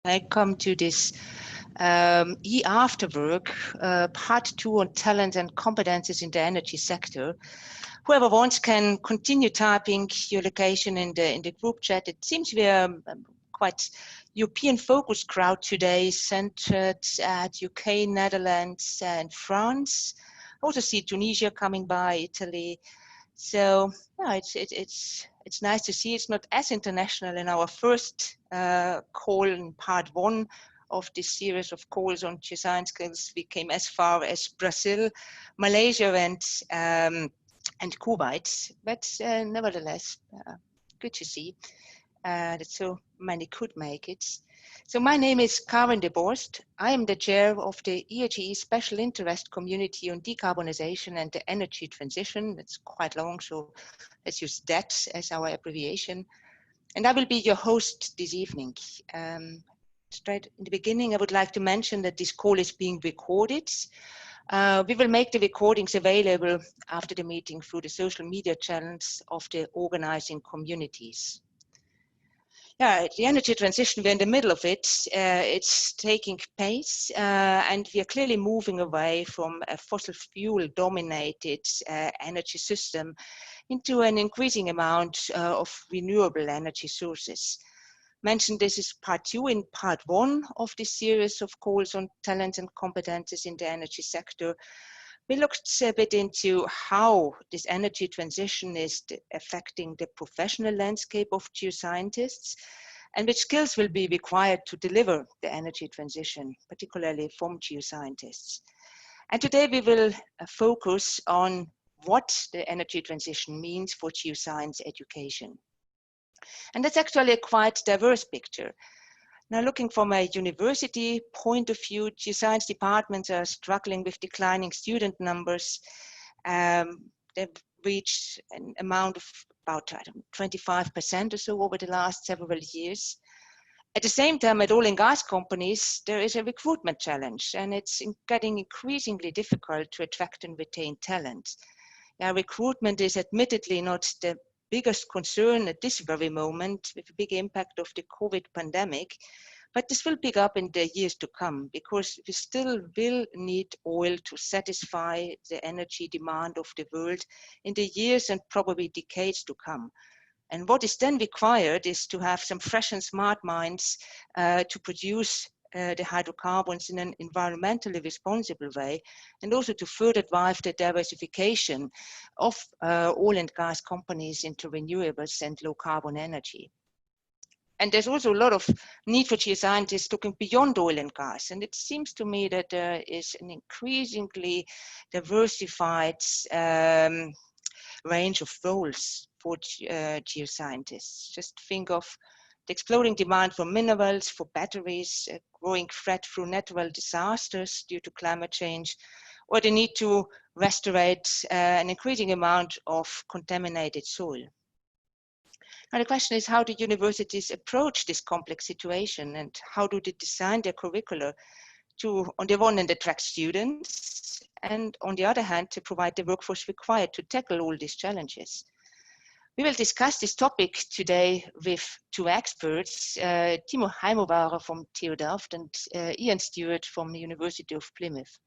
I come to this afterwork, part 2 on talent and competencies in the energy sector. Whoever wants can continue typing your location in the group chat. It seems we are quite European-focused crowd today, centered at UK, Netherlands, and France. I also see Tunisia coming by, Italy. So yeah, it's nice to see. It's not as international in our first call in part 1 of this series of calls on geoscience skills. We came as far as Brazil, Malaysia, and Kuwait, but nevertheless, good to see that so many could make it. So my name is Karin de Borst. I am the chair of the EAGE Special Interest Community on Decarbonization and the Energy Transition. It's quite long, so let's use DET as our abbreviation. And I will be your host this evening. Straight in the beginning, I would like to mention that this call is being recorded. We will make the recordings available after the meeting through the social media channels of the organizing communities. Yeah, the energy transition, we're in the middle of it. It's taking pace, and we are clearly moving away from a fossil fuel dominated energy system into an increasing amount of renewable energy sources. Mentioned this is part 2 in part 1 of this series of calls on talents and competences in the energy sector. We looked a bit into how this energy transition is affecting the professional landscape of geoscientists and which skills will be required to deliver the energy transition, particularly from geoscientists. And today we will focus on what the energy transition means for geoscience education. And that's actually a quite diverse picture. Now, looking from a university point of view, geoscience departments are struggling with declining student numbers. They've reached an amount of about 25% or so over the last several years. At the same time, at oil and gas companies, there is a recruitment challenge, and it's getting increasingly difficult to attract and retain talent. Now, recruitment is admittedly not the biggest concern at this very moment with the big impact of the COVID pandemic, but this will pick up in the years to come because we still will need oil to satisfy the energy demand of the world in the years and probably decades to come. And what is then required is to have some fresh and smart minds to produce the hydrocarbons in an environmentally responsible way, and also to further drive the diversification of oil and gas companies into renewables and low carbon energy. And there's also a lot of need for geoscientists looking beyond oil and gas. And it seems to me that there is an increasingly diversified range of roles for geoscientists. Just think of the exploding demand for minerals, for batteries, a growing threat through natural disasters due to climate change, or the need to restore an increasing amount of contaminated soil. Now the question is, how do universities approach this complex situation, and how do they design their curricula to, on the one hand, attract students, and on the other hand, to provide the workforce required to tackle all these challenges? We will discuss this topic today with 2 experts, Timo Heimovaara from TU Delft and Iain Stewart from the University of Plymouth.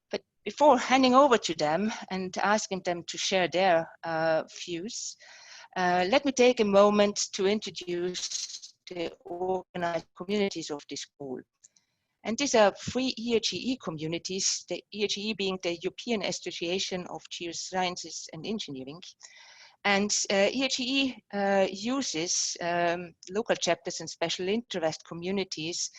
But before handing over to them and asking them to share their views, let me take a moment to introduce the organized communities of this school. And these are 3 EAGE communities, the EAGE being the European Association of Geosciences and Engineering. And EAGE uses local chapters and special interest communities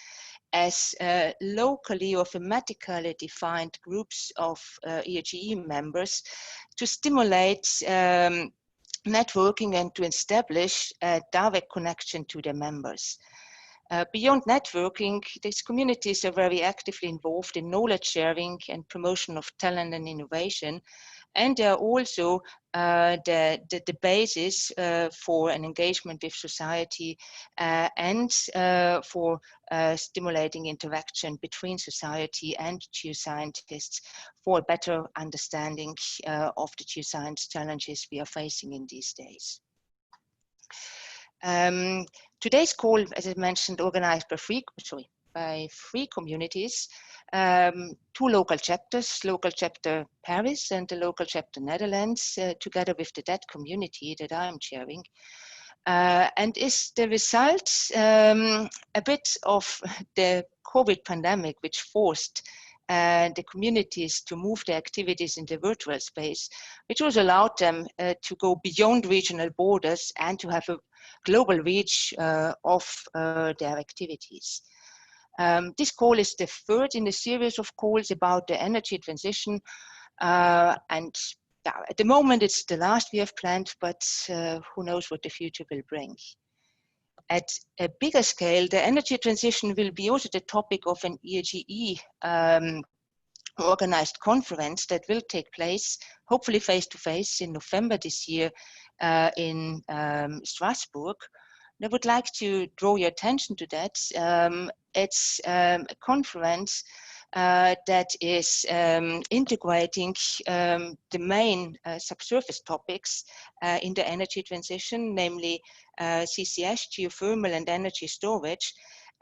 as locally or thematically defined groups of EAGE members to stimulate networking and to establish a direct connection to their members. Beyond networking, these communities are very actively involved in knowledge sharing and promotion of talent and innovation. And they are also the basis for an engagement with society and for stimulating interaction between society and geoscientists for a better understanding of the geoscience challenges we are facing in these days. Today's call, as I mentioned, organized by three communities, two local chapters, local chapter Paris and the local chapter Netherlands, together with the DET community that I'm chairing. And is the result a bit of the COVID pandemic, which forced the communities to move their activities in the virtual space, which also allowed them to go beyond regional borders and to have a global reach of their activities. This call is the third in a series of calls about the energy transition, and at the moment it's the last we have planned, but who knows what the future will bring. At a bigger scale, the energy transition will be also the topic of an EAGE organized conference that will take place, hopefully face-to-face, in November this year in Strasbourg. I would like to draw your attention to that. It's a conference that is integrating the main subsurface topics in the energy transition, namely CCS, geothermal and energy storage.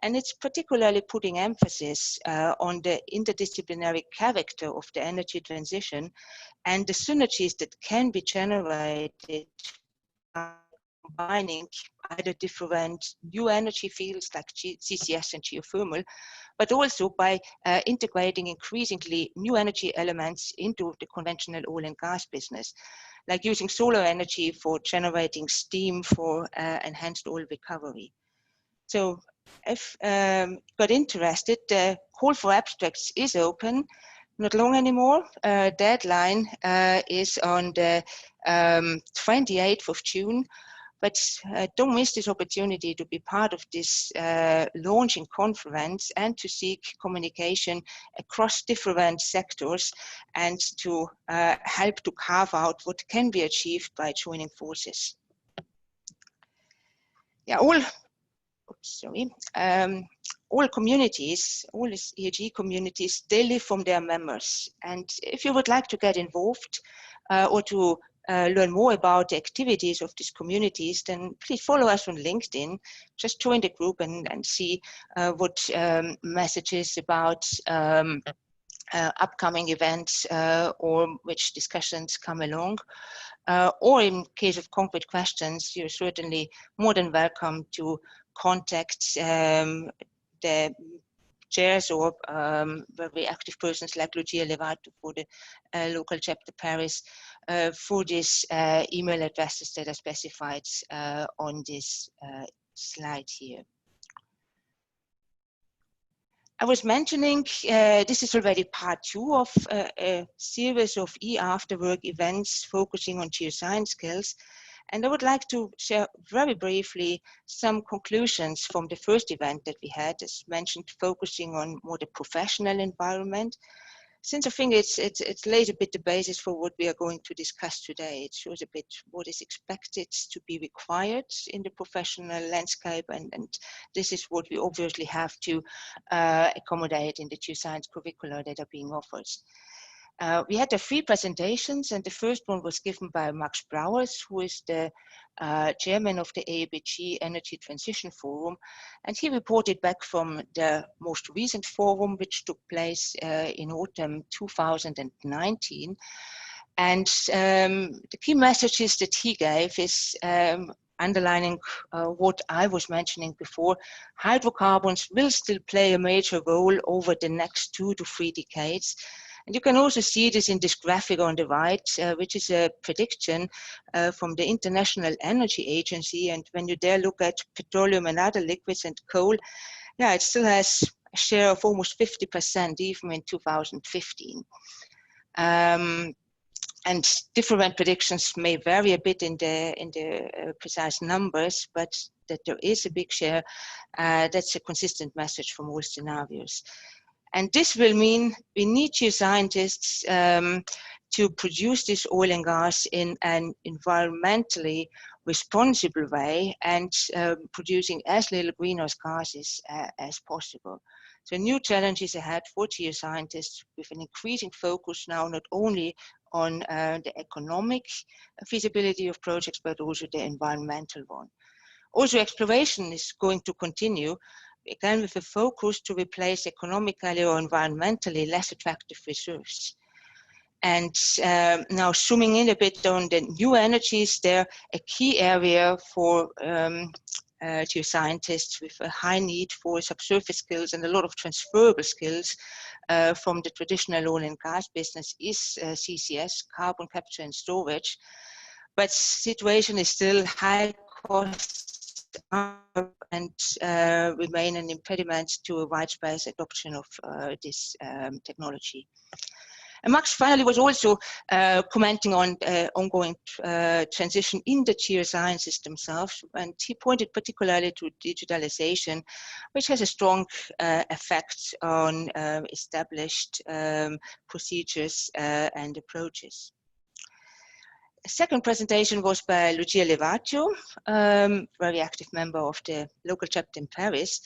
And it's particularly putting emphasis on the interdisciplinary character of the energy transition and the synergies that can be generated by combining either different new energy fields like CCS and geothermal, but also by integrating increasingly new energy elements into the conventional oil and gas business, like using solar energy for generating steam for enhanced oil recovery. So if you got interested, the call for abstracts is open, not long anymore. Deadline is on the 28th of June. But don't miss this opportunity to be part of this launching conference and to seek communication across different sectors and to help to carve out what can be achieved by joining forces. Yeah, all communities, all EAGE communities, they live from their members. And if you would like to get involved or to learn more about the activities of these communities, then please follow us on LinkedIn. Just join the group and see what messages about upcoming events or which discussions come along. Or in case of concrete questions, you're certainly more than welcome to contact the chairs or very active persons like Lucia, Levato for the local chapter Paris for these email addresses that are specified on this slide here. I was mentioning this is already part 2 of a series of after-work events focusing on geoscience skills. And I would like to share very briefly some conclusions from the first event that we had, as mentioned, focusing on more the professional environment. Since I think it's laid a bit the basis for what we are going to discuss today. It shows a bit what is expected to be required in the professional landscape, and this is what we obviously have to accommodate in the geoscience curricula that are being offered. We had 3 presentations, and the first one was given by Max Brouwers, who is the chairman of the EAGE Energy Transition Forum, and he reported back from the most recent forum, which took place in autumn 2019. And the key messages that he gave is underlining what I was mentioning before. Hydrocarbons will still play a major role over the next 2 to 3 decades. And you can also see this in this graphic on the right, which is a prediction from the International Energy Agency. And when you there look at petroleum and other liquids and coal, yeah, it still has a share of almost 50% even in 2015. And different predictions may vary a bit in the precise numbers, but that there is a big share, that's a consistent message from all scenarios. And this will mean we need geoscientists to produce this oil and gas in an environmentally responsible way and producing as little greenhouse gases as possible. So new challenges ahead for geoscientists with an increasing focus now not only on the economic feasibility of projects, but also the environmental one. Also, exploration is going to continue, again with a focus to replace economically or environmentally less attractive reserves. And now zooming in a bit on the new energies, they're a key area for geoscientists with a high need for subsurface skills and a lot of transferable skills from the traditional oil and gas business is CCS, carbon capture and storage. But situation is still high cost and remain an impediment to a widespread adoption of this technology. And Max finally was also commenting on ongoing transition in the geosciences themselves, and he pointed particularly to digitalization, which has a strong effect on established procedures and approaches. A second presentation was by Lucia Levato, very active member of the local chapter in Paris,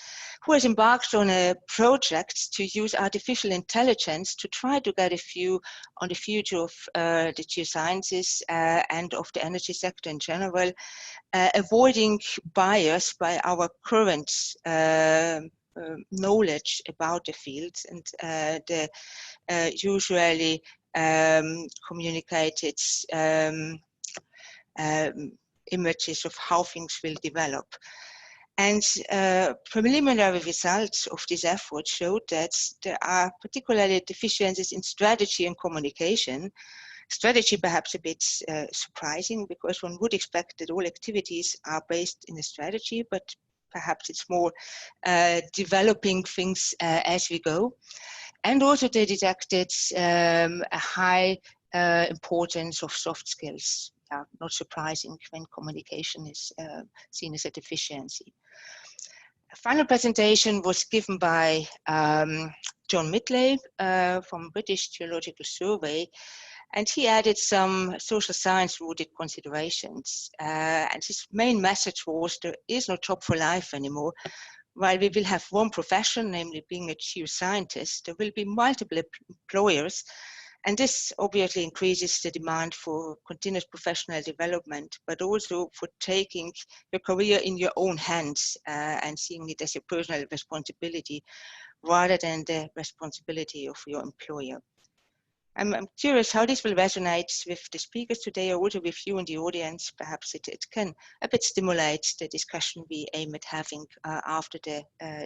who has embarked on a project to use artificial intelligence to try to get a view on the future of the geosciences and of the energy sector in general, avoiding bias by our current knowledge about the fields and the usually communicated images of how things will develop. And preliminary results of this effort showed that there are particularly deficiencies in strategy and communication. Strategy perhaps a bit surprising, because one would expect that all activities are based in a strategy, but perhaps it's more developing things as we go. And also they detected a high importance of soft skills. Not surprising when communication is seen as a deficiency. A final presentation was given by John Midley from British Geological Survey, and he added some social science rooted considerations. And his main message was there is no job for life anymore. While we will have one profession, namely being a geoscientist, there will be multiple employers, and this obviously increases the demand for continuous professional development, but also for taking your career in your own hands and seeing it as a personal responsibility rather than the responsibility of your employer. I'm curious how this will resonate with the speakers today, or also with you in the audience. Perhaps it can a bit stimulate the discussion we aim at having after the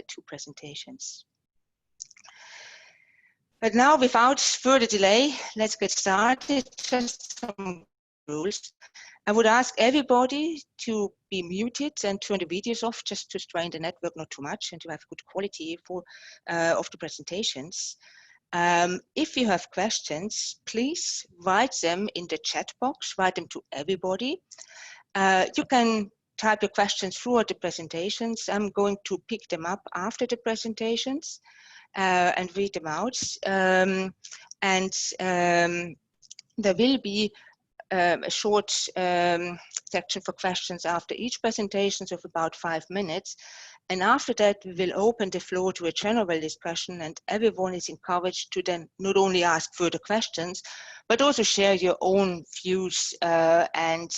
two presentations. But now, without further delay, let's get started. Just some rules. I would ask everybody to be muted and turn the videos off, just to strain the network not too much and to have good quality for of the presentations. If you have questions, please write them in the chat box, write them to everybody. You can type your questions throughout the presentations. I'm going to pick them up after the presentations and read them out. There will be a short section for questions after each presentation of about 5 minutes. And after that, we will open the floor to a general discussion, and everyone is encouraged to then not only ask further questions, but also share your own views and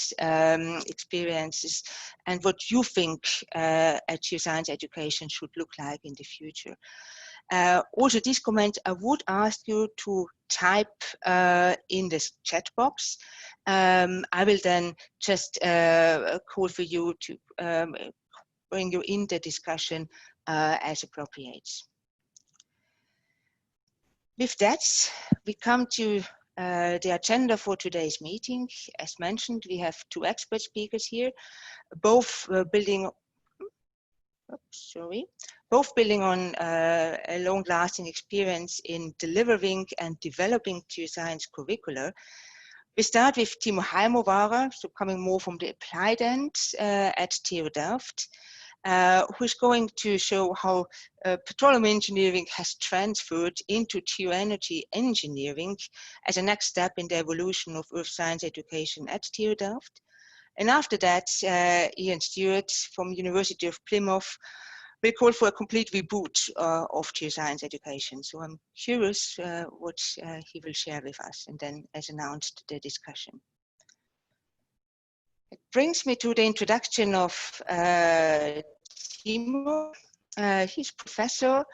experiences and what you think a geoscience education should look like in the future. Also, this comment, I would ask you to type in this chat box. I will then just call for you to bring you in the discussion as appropriate. With that, we come to the agenda for today's meeting. As mentioned, we have two expert speakers here, both building on a long-lasting experience in delivering and developing geoscience curricula. We start with Timo Heimovaara, so coming more from the applied end at TU Delft, who's going to show how petroleum engineering has transferred into geoenergy engineering as a next step in the evolution of earth science education at TU Delft. And after that, Iain Stewart from University of Plymouth will call for a complete reboot of geoscience education. So I'm curious what he will share with us, and then, as announced, the discussion. brings me to the introduction of Timo. He's professor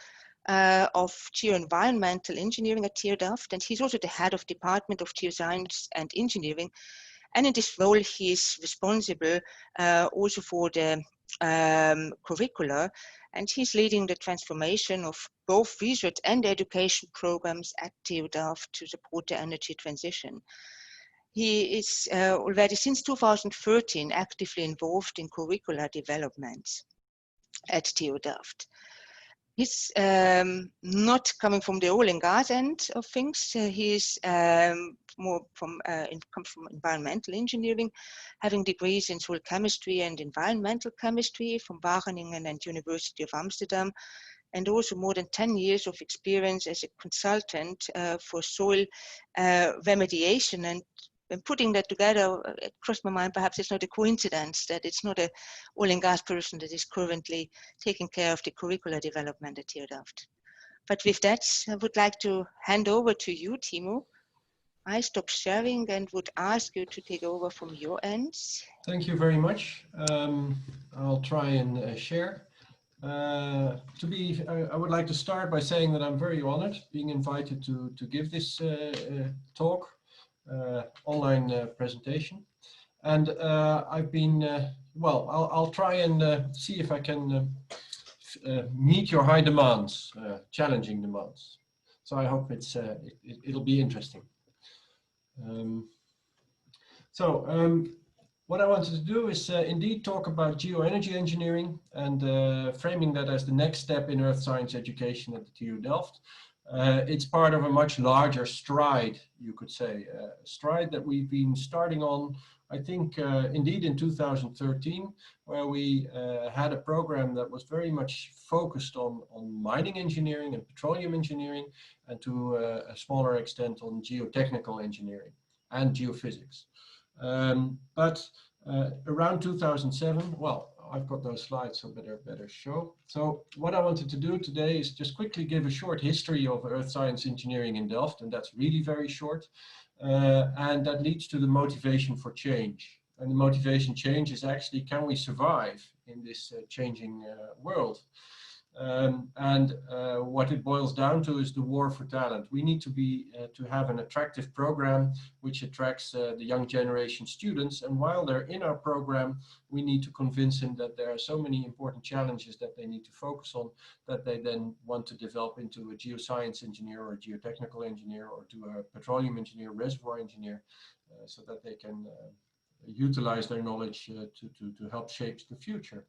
of geoenvironmental engineering at TU Delft, and he's also the head of Department of Geoscience and Engineering. And in this role, he is responsible also for the curricula, and he's leading the transformation of both research and education programs at TU Delft to support the energy transition. He is already since 2013 actively involved in curricular development at TU Delft. He's not coming from the oil and gas end of things. He's more comes from environmental engineering, having degrees in soil chemistry and environmental chemistry from Wageningen and University of Amsterdam, and also more than 10 years of experience as a consultant for soil remediation. And putting that together, it crossed my mind, perhaps it's not a coincidence that it's not a oil and gas person that is currently taking care of the curricular development at TU Delft. But with that, I would like to hand over to you, Timo. I stop sharing and would ask you to take over from your end. Thank you very much. I'll try and share. I would like to start by saying that I'm very honored being invited to give this talk. Online presentation, and I've been I'll try and see if I can meet your high demands, challenging demands. So I hope it'll be interesting. What I wanted to do is indeed talk about geoenergy engineering and framing that as the next step in earth science education at the TU Delft. It's part of a much larger stride, you could say, a stride that we've been starting on, I think, indeed in 2013, where we had a program that was very much focused on mining engineering and petroleum engineering, and to a smaller extent on geotechnical engineering and geophysics. But around 2007, well, I've got those slides, so better show. So what I wanted to do today is just quickly give a short history of earth science engineering in Delft, and that's really very short. And that leads to the motivation for change. And the motivation change is actually, can we survive in this changing world? What it boils down to is the war for talent. We need to have an attractive program which attracts the young generation students, and while they're in our program, we need to convince them that there are so many important challenges that they need to focus on, that they then want to develop into a geoscience engineer or a geotechnical engineer, or to a petroleum engineer, reservoir engineer, so that they can utilize their knowledge to help shape the future.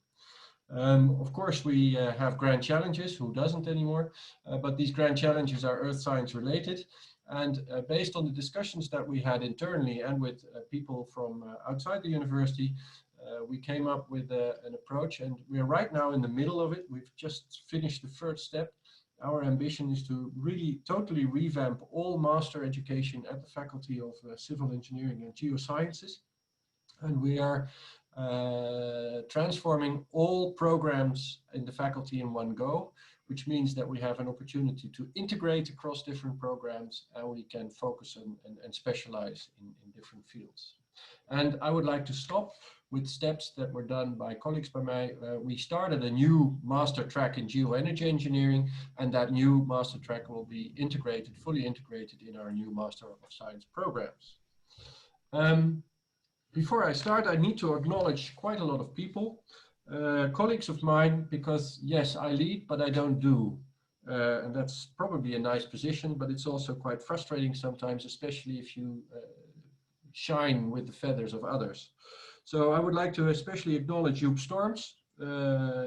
Of course, we have grand challenges, who doesn't anymore, but these grand challenges are earth science related. And based on the discussions that we had internally and with people from outside the university, we came up with an approach, and we are right now in the middle of it. We've just finished the first step. Our ambition is to really totally revamp all master education at the Faculty of Civil Engineering and Geosciences. And we are transforming all programs in the faculty in one go, which means that we have an opportunity to integrate across different programs, and we can focus and specialize in different fields. And I would like to stop with steps that were done by colleagues by me. We started a new master track in geoenergy engineering, and that new master track will be integrated, fully integrated in our new Master of Science programs. Before I start, I need to acknowledge quite a lot of people, colleagues of mine, because yes, I lead, but I don't do. And that's probably a nice position, but it's also quite frustrating sometimes, especially if you shine with the feathers of others. So I would like to especially acknowledge Joop Storms.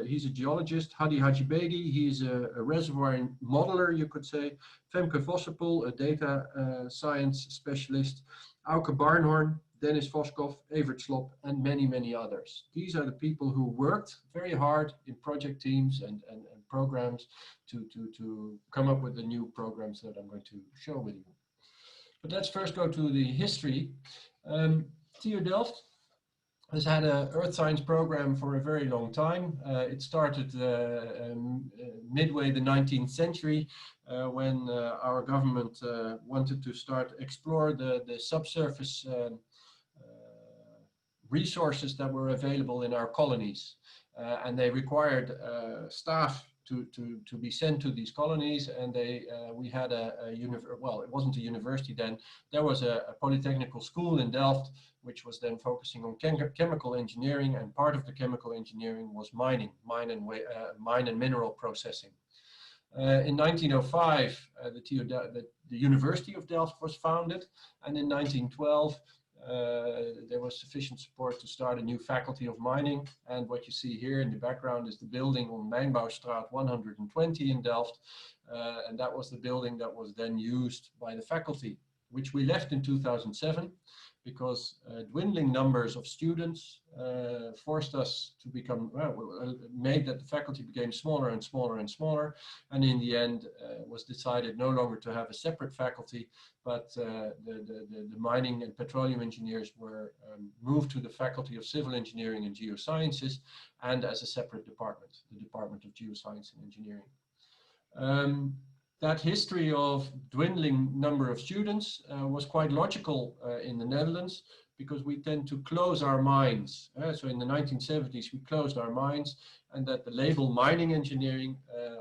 He's a geologist. Hadi Hajibegi, he's a reservoir modeler, you could say. Femke Vossenpoel, a data science specialist. Auke Barnhorn, Dennis Voskov, Evert Slop, and many, many others. These are the people who worked very hard in project teams and programs to come up with the new programs that I'm going to show with you. But let's first go to the history. TU Delft has had an earth science program for a very long time. It started midway the 19th century when our government wanted to start explore the subsurface resources that were available in our colonies. And they required staff to be sent to these colonies, and we had well, it wasn't a university then, there was a polytechnical school in Delft, which was then focusing on chemical engineering, and part of the chemical engineering was mine and mineral processing. In 1905, the University of Delft was founded, and in 1912, there was sufficient support to start a new faculty of mining. And what you see here in the background is the building on Mijnbouwstraat 120 in Delft. And that was the building that was then used by the faculty, which we left in 2007 because dwindling numbers of students forced us to become, made that the faculty became smaller and smaller and smaller. And in the end was decided no longer to have a separate faculty, but the mining and petroleum engineers were moved to the Faculty of Civil Engineering and Geosciences, and as a separate department, the Department of Geoscience and Engineering. That history of dwindling number of students was quite logical in the Netherlands, because we tend to close our mines. So in the 1970s, we closed our mines, and that the label mining engineering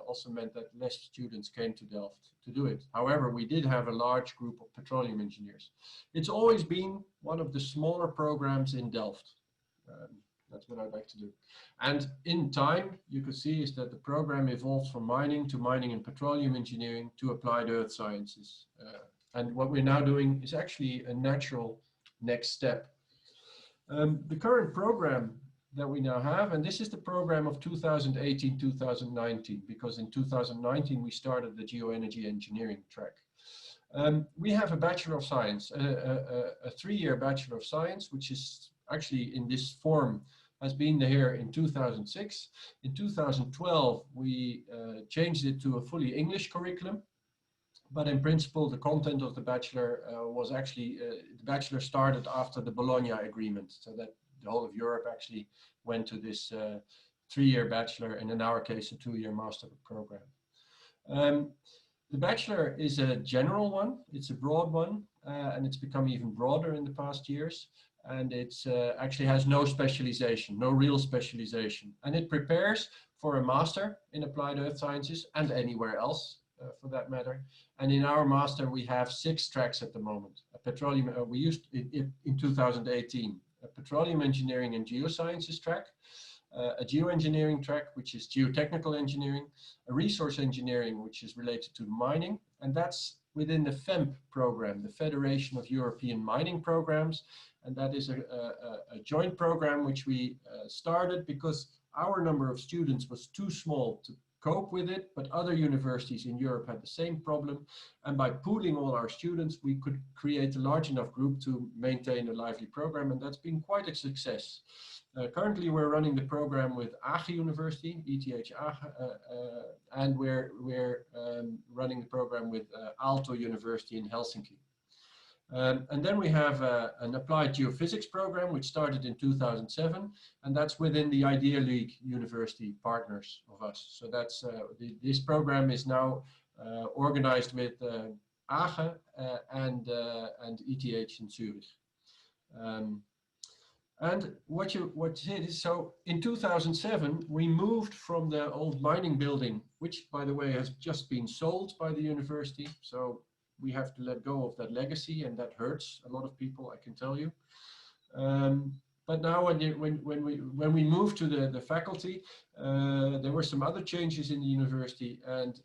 also meant that less students came to Delft to do it. However, we did have a large group of petroleum engineers. It's always been one of the smaller programs in Delft. That's what I'd like to do. And in time, you could see is that the program evolved from mining to mining and petroleum engineering to applied earth sciences. And what we're now doing is actually a natural next step. The current program that we now have, and this is the program of 2018-2019, because in 2019 we started the geoenergy engineering track. We have a Bachelor of Science, a 3-year Bachelor of Science, which is actually in this form has been here in 2006. In 2012, we changed it to a fully English curriculum. But in principle, the content of the Bachelor was actually, the Bachelor started after the Bologna Agreement, so that the whole of Europe actually went to this 3-year Bachelor, and in our case, a 2-year Master program. The Bachelor is a general one, it's a broad one, and it's become even broader in the past years. And it's actually has no specialization, no real specialization. And it prepares for a master in applied earth sciences and anywhere else for that matter. And in our master, we have 6 tracks at the moment. A petroleum, we used it in 2018, a petroleum engineering and geosciences track, a geoengineering track, which is geotechnical engineering, a resource engineering, which is related to mining, and that's within the FEMP program, the Federation of European Mining Programs. And that is a joint program which we started because our number of students was too small to cope with it, but other universities in Europe had the same problem. And by pooling all our students, we could create a large enough group to maintain a lively program, and that's been quite a success. Currently, we're running the program with EAGE University, ETH and we're running the program with Aalto University in Helsinki. And then we have an applied geophysics program, which started in 2007, and that's within the Idea League university partners of us. So that's this program is now organized with EAGE and ETH in Zurich. And what it is, so in 2007, we moved from the old mining building, which, by the way, has just been sold by the university. So we have to let go of that legacy, and that hurts a lot of people, I can tell you. But now when we moved to the faculty, there were some other changes in the university, and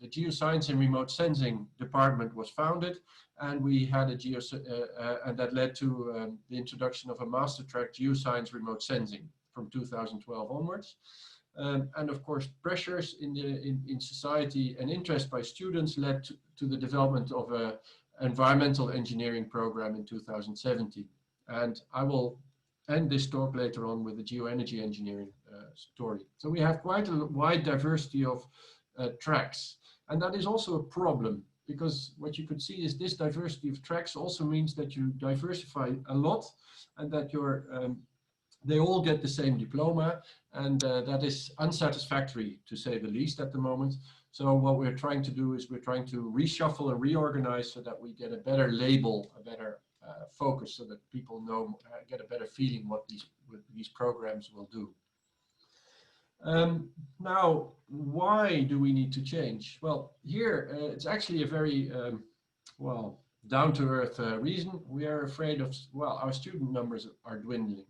the Geoscience and Remote Sensing department was founded, and we had and that led to the introduction of a master track, Geoscience Remote Sensing, from 2012 onwards. And of course, pressures in society and interest by students led to the development of an environmental engineering program in 2017. And I will end this talk later on with the geoenergy engineering story. So we have quite a wide diversity of tracks. And that is also a problem, because what you could see is this diversity of tracks also means that you diversify a lot, and that they all get the same diploma, and that is unsatisfactory, to say the least, at the moment. So what we're trying to do is we're trying to reshuffle and reorganize so that we get a better label, a better focus so that people know, get a better feeling what these programs will do. Now, why do we need to change? Well, here it's actually a very, well, down-to-earth reason. We are afraid of, well, our student numbers are dwindling.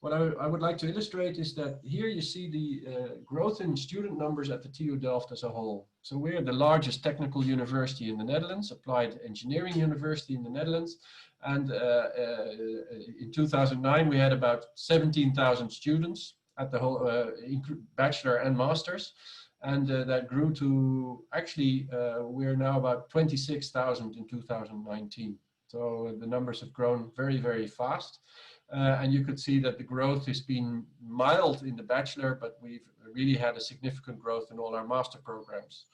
What I would like to illustrate is that here you see the growth in student numbers at the TU Delft as a whole. So we're the largest technical university in the Netherlands, applied engineering university in the Netherlands. And in 2009, we had about 17,000 students at the whole bachelor and masters. And that grew to, actually, we're now about 26,000 in 2019. So the numbers have grown very, very fast. And you could see that the growth has been mild in the bachelor, but we've really had a significant growth in all our master programs.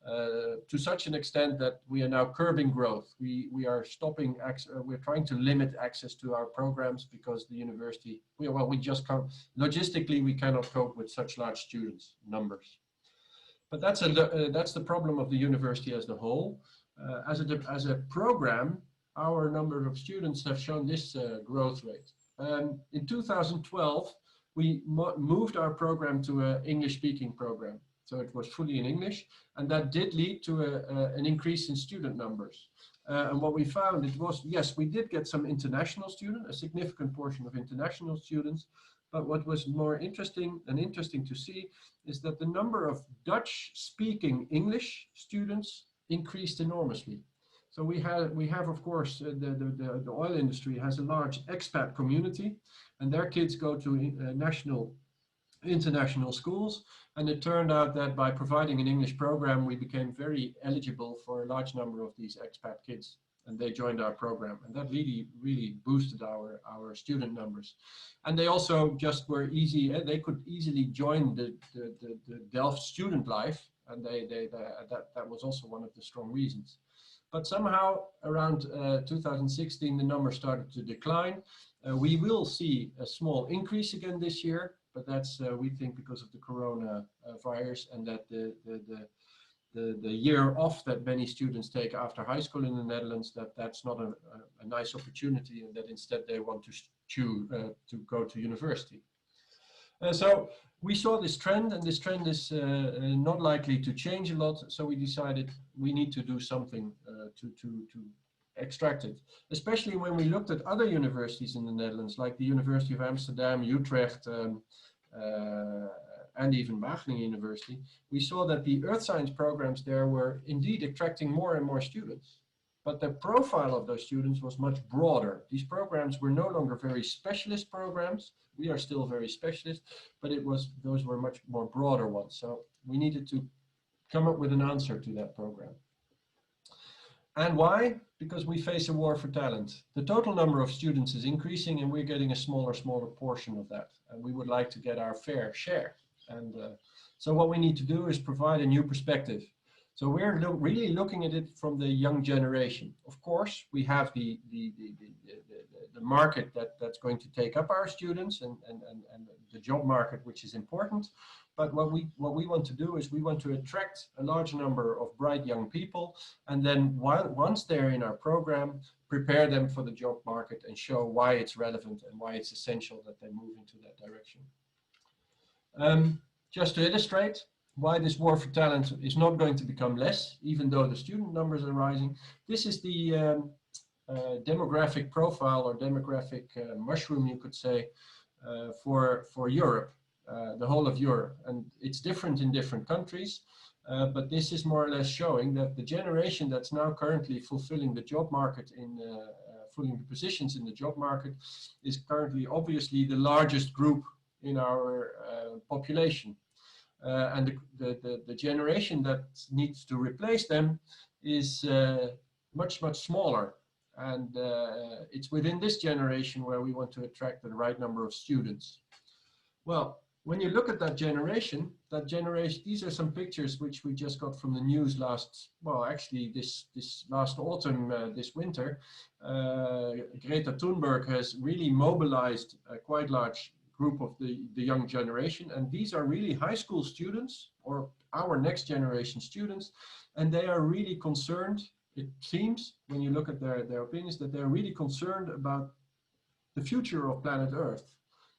To such an extent that we are now curbing growth. We are stopping, we're trying to limit access to our programs because the university, we just can't, logistically we cannot cope with such large students numbers. But that's the problem of the university as a whole. As a program, our number of students have shown this growth rate. In 2012, we moved our program to an English-speaking program. So it was fully in English, and that did lead to an increase in student numbers. And what we found, it was, yes, we did get some international students, a significant portion of international students, but what was more interesting to see is that the number of Dutch-speaking English students increased enormously. So we have of course, the oil industry has a large expat community, and their kids go to international schools. And it turned out that by providing an English program, we became very eligible for a large number of these expat kids. And they joined our program. And that really boosted our student numbers. And they also just were easy, they could easily join the Delft student life. And that was also one of the strong reasons. But somehow around 2016, the numbers started to decline. We will see a small increase again this year, but that's, we think, because of the corona virus, and that the year off that many students take after high school in the Netherlands, that's not a nice opportunity, and that instead they want to go to university. So we saw this trend, and this trend is not likely to change a lot. So we decided we need to do something to extract it, especially when we looked at other universities in the Netherlands, like the University of Amsterdam, Utrecht, and even Wageningen University. We saw that the earth science programs there were indeed attracting more and more students. But the profile of those students was much broader. These programs were no longer very specialist programs. We are still very specialist, but those were much more broader ones. So we needed to come up with an answer to that program. And why? Because we face a war for talent. The total number of students is increasing, and we're getting a smaller portion of that. And we would like to get our fair share. And so what we need to do is provide a new perspective. So we're really looking at it from the young generation. Of course, we have the market that's going to take up our students, and the job market, which is important. But what we want to do is we want to attract a large number of bright young people, and then once they're in our program, prepare them for the job market and show why it's relevant and why it's essential that they move into that direction. Just to illustrate why this war for talent is not going to become less, even though the student numbers are rising. This is the demographic profile, or demographic mushroom, you could say, for Europe, the whole of Europe. And it's different in different countries, but this is more or less showing that the generation that's now currently fulfilling the job market, filling the positions in the job market, is currently obviously the largest group in our population. And the generation that needs to replace them is much smaller. And it's within this generation where we want to attract the right number of students. Well, when you look at that generation, these are some pictures which we just got from the news this last autumn, this winter. Greta Thunberg has really mobilized a quite large group of the young generation, and these are really high school students, or our next generation students, and they are really concerned it seems, when you look at their opinions, that they're really concerned about the future of planet Earth.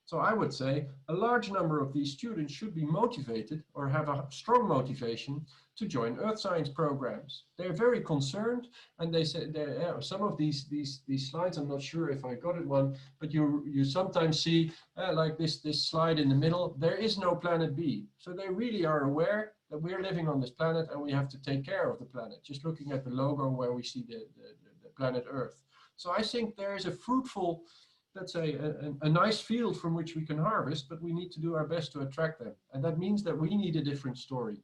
So I would say a large number of these students should be motivated or have a strong motivation to join earth science programs. They're very concerned, and they say some of these slides, I'm not sure if I got it one, but you sometimes see like this slide in the middle, there is no planet B. So they really are aware that we're living on this planet and we have to take care of the planet. Just looking at the logo where we see the planet Earth. So I think there is a fruitful, let's say, a nice field from which we can harvest, but we need to do our best to attract them. And that means that we need a different story.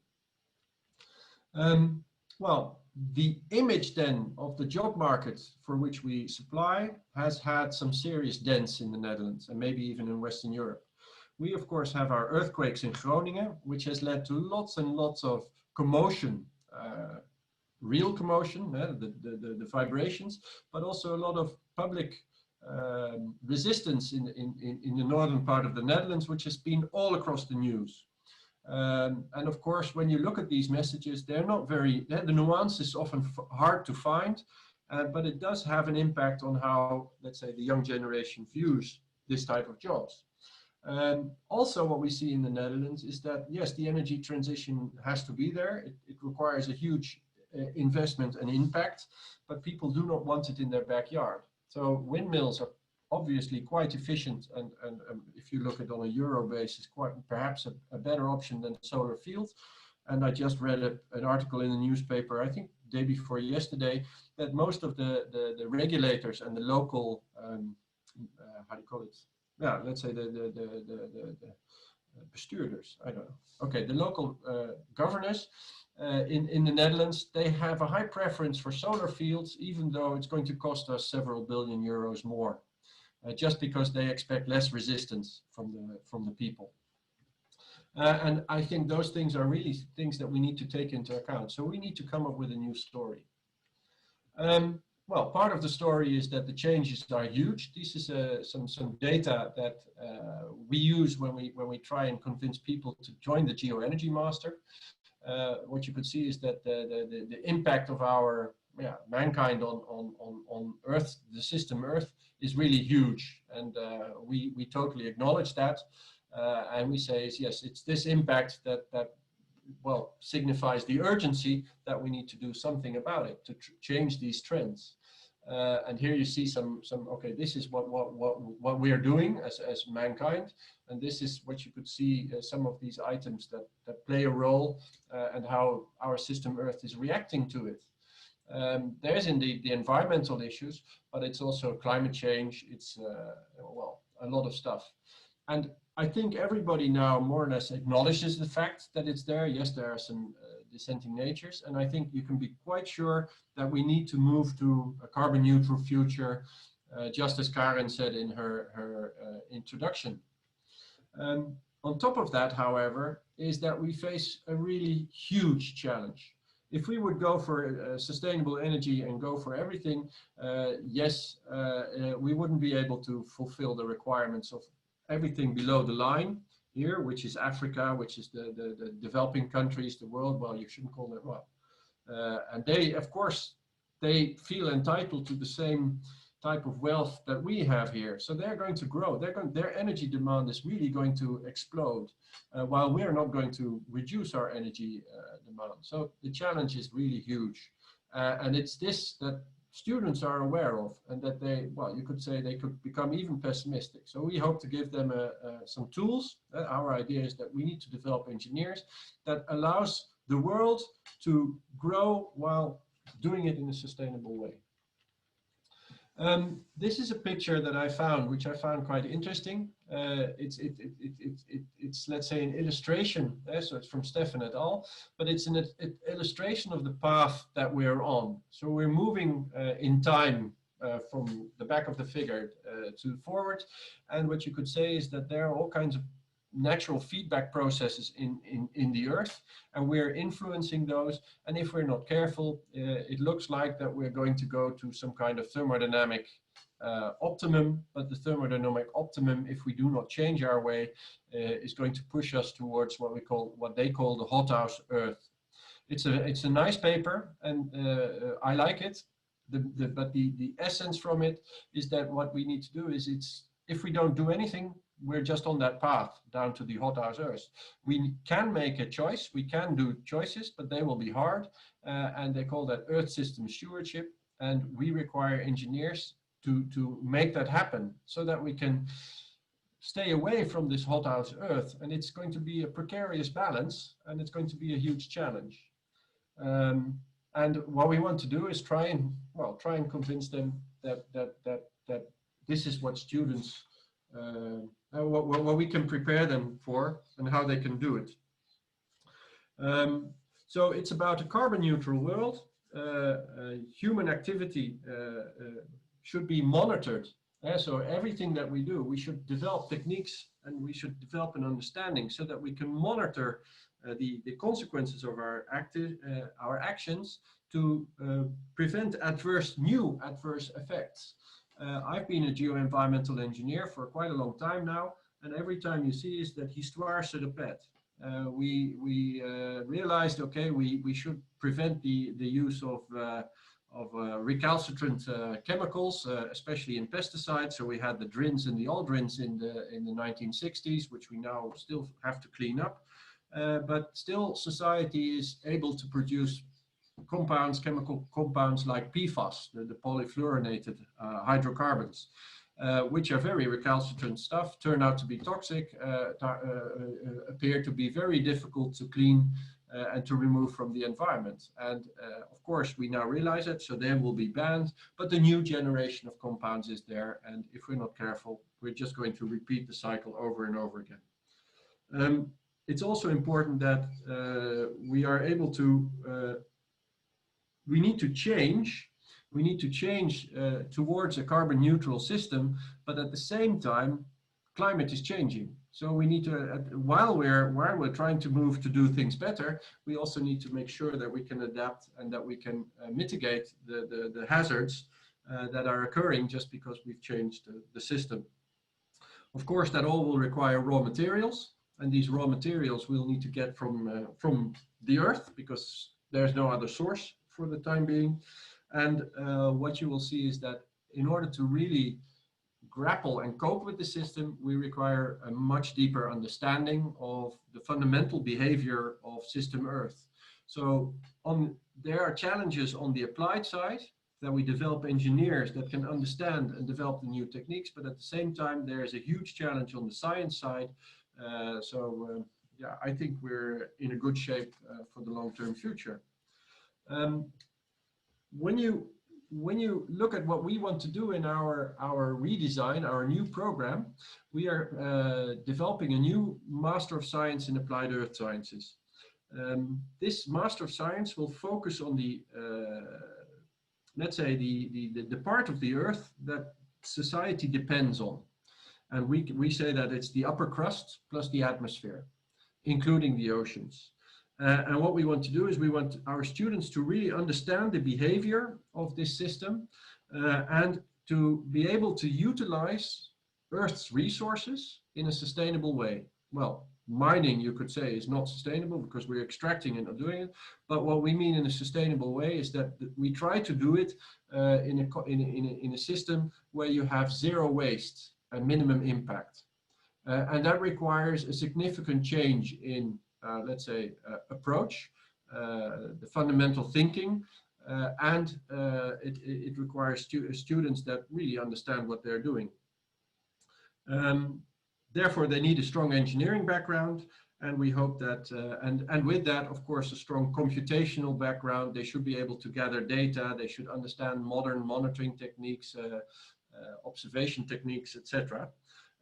Well, the image then of the job market for which we supply has had some serious dents in the Netherlands and maybe even in Western Europe. We, of course, have our earthquakes in Groningen, which has led to lots and lots of commotion, real commotion, the vibrations, but also a lot of public resistance in the northern part of the Netherlands, which has been all across the news. And of course, when you look at these messages, they're not very, the nuance is often hard to find, but it does have an impact on how, let's say, the young generation views this type of jobs. Also, what we see in the Netherlands is that, yes, the energy transition has to be there. It requires a huge investment and impact, but people do not want it in their backyard. So windmills are obviously quite efficient, and if you look at it on a euro basis, quite perhaps a better option than solar fields. And I just read an article in the newspaper, I think day before yesterday, that most of the regulators and the local, how do you call it? Yeah, let's say the bestuurders, I don't know. Okay, the local governors in the Netherlands, they have a high preference for solar fields, even though it's going to cost us several billion euros more, just because they expect less resistance from the people. And I think those things are really things that we need to take into account. So we need to come up with a new story. Well, part of the story is that the changes are huge. This is some data that we use when we try and convince people to join the Geoenergy Master. What you could see is that the impact of our mankind on Earth, the system Earth, is really huge, and we totally acknowledge that, and we say yes, it's this impact that well signifies the urgency that we need to do something about it to change these trends. And here you see some okay, this is what we are doing as mankind, and this is what you could see some of these items that play a role and how our system Earth is reacting to it. There's indeed the environmental issues, but it's also climate change. It's well, a lot of stuff, and I think everybody now more or less acknowledges the fact that it's there. Yes, there are some dissenting natures, and I think you can be quite sure that we need to move to a carbon neutral future, just as Karin said in her introduction. On top of that, however, is that we face a really huge challenge. If we would go for sustainable energy and go for everything, yes, we wouldn't be able to fulfill the requirements of everything below the line here, which is Africa, which is the developing countries, the world. Well, you shouldn't call it well. And they, of course, they feel entitled to the same type of wealth that we have here. So they're going to grow. Their energy demand is really going to explode, while we're not going to reduce our energy demand. So the challenge is really huge. And it's this that students are aware of, and that they, well, you could say they could become even pessimistic. So we hope to give them some tools. Our idea is that we need to develop engineers that allows the world to grow while doing it in a sustainable way. This is a picture that I found, which I found quite interesting. It's let's say an illustration, so it's from Stefan et al., but it's an illustration of the path that we're on. So we're moving in time from the back of the figure to forward, and what you could say is that there are all kinds of natural feedback processes in the Earth, and we're influencing those. And if we're not careful, it looks like that we're going to go to some kind of thermodynamic optimum, but the thermodynamic optimum, if we do not change our way, is going to push us towards what they call the hothouse Earth. it's a nice paper, and I like it. But the essence from it is that what we need to do is, if we don't do anything, we're just on that path down to the hothouse Earth. We can make a choice, we can do choices, but they will be hard, and they call that Earth System Stewardship, and we require engineers to make that happen so that we can stay away from this hothouse Earth. And it's going to be a precarious balance, and it's going to be a huge challenge. And what we want to do is try and convince them that this is what students, what we can prepare them for and how they can do it. So it's about a carbon neutral world. Human activity should be monitored. So everything that we do, we should develop techniques, and we should develop an understanding so that we can monitor the consequences of our actions to prevent new adverse effects. I've been a geoenvironmental engineer for quite a long time now, and every time you see is that histoire se répète. We realized, okay, we should prevent the use of recalcitrant chemicals, especially in pesticides. So we had the DRINs and the aldrins in the 1960s, which we now still have to clean up. But still, society is able to produce compounds, chemical compounds like PFAS, the polyfluorinated hydrocarbons, which are very recalcitrant stuff, turn out to be toxic, appear to be very difficult to clean and to remove from the environment. And of course, we now realize it, so they will be banned, but the new generation of compounds is there, and if we're not careful, we're just going to repeat the cycle over and over again. It's also important that we are able to, we need to change towards a carbon neutral system, but at the same time, climate is changing. So we need to, while we're trying to move to do things better, we also need to make sure that we can adapt and that we can mitigate the hazards that are occurring just because we've changed the system. Of course, that all will require raw materials. And these raw materials we'll need to get from the earth, because there's no other source for the time being. And what you will see is that in order to really grapple and cope with the system, we require a much deeper understanding of the fundamental behavior of system Earth. So there are challenges on the applied side, that we develop engineers that can understand and develop the new techniques, but at the same time, there is a huge challenge on the science side. Yeah, I think we're in a good shape for the long-term future. When you look at what we want to do in our redesign, our new program, we are developing a new Master of Science in Applied Earth Sciences. This Master of Science will focus on the, let's say, the part of the Earth that society depends on. And we say that it's the upper crust plus the atmosphere, including the oceans. And what we want to do is we want our students to really understand the behavior of this system and to be able to utilize Earth's resources in a sustainable way. Well, mining, you could say, is not sustainable because we're extracting and not doing it. But what we mean in a sustainable way is that we try to do it in a system where you have zero waste and minimum impact. And that requires a significant change in, let's say, approach, the fundamental thinking, and it requires students that really understand what they're doing. Therefore, they need a strong engineering background, and we hope that, and with that, of course, a strong computational background. They should be able to gather data, they should understand modern monitoring techniques, observation techniques, etc.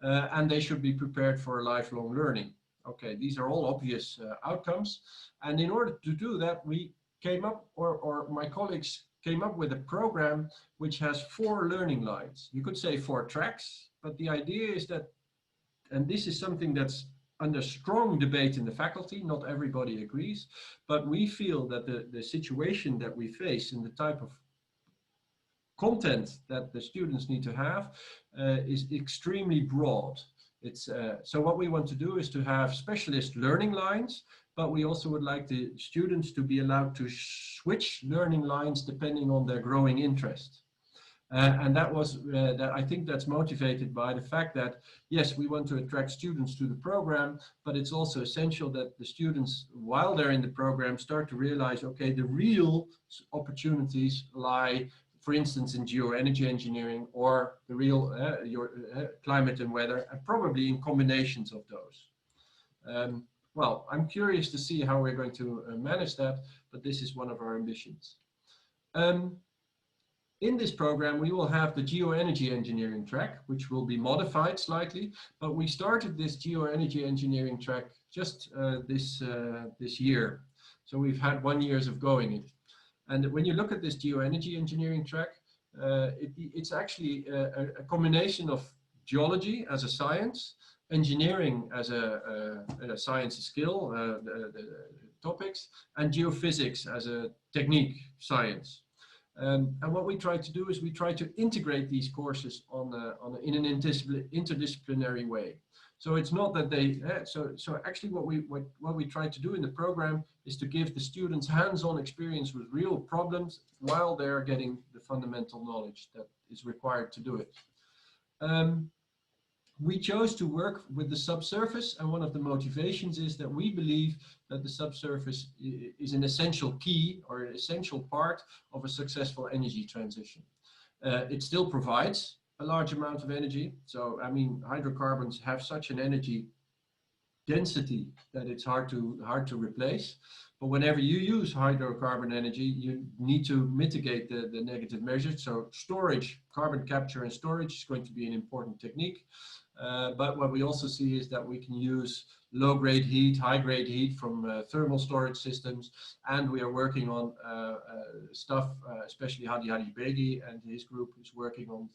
And they should be prepared for lifelong learning. Okay, these are all obvious outcomes. And in order to do that, we came up, or my colleagues came up with a program which has 4 learning lines. You could say 4 tracks, but the idea is that, and this is something that's under strong debate in the faculty, not everybody agrees, but we feel that the situation that we face and the type of content that the students need to have is extremely broad. It's, so what we want to do is to have specialist learning lines, but we also would like the students to be allowed to switch learning lines depending on their growing interest. And that was, I think that's motivated by the fact that, yes, we want to attract students to the program, but it's also essential that the students, while they're in the program, start to realize, okay, the real opportunities lie, for instance, in geoenergy engineering, or the real climate and weather, and probably in combinations of those. Well, I'm curious to see how we're going to manage that, but this is one of our ambitions. In this program, we will have the geoenergy engineering track, which will be modified slightly, but we started this geoenergy engineering track just this year. So we've had 1 year of going it. And when you look at this geoenergy engineering track, it's actually a combination of geology as a science, engineering as a science skill, the topics, and geophysics as a technique science. And what we try to do is we try to integrate these courses in an interdisciplinary way. So it's not that they, so actually what we try to do in the program is to give the students hands-on experience with real problems while they're getting the fundamental knowledge that is required to do it. We chose to work with the subsurface, and one of the motivations is that we believe that the subsurface is an essential key or an essential part of a successful energy transition. It still provides a large amount of energy. So, I mean, hydrocarbons have such an energy density that it's hard to replace. But whenever you use hydrocarbon energy, you need to mitigate the negative measures. So storage, carbon capture and storage is going to be an important technique. But what we also see is that we can use low-grade heat, high-grade heat from thermal storage systems, and we are working on stuff, especially Hadi Begi and his group is working on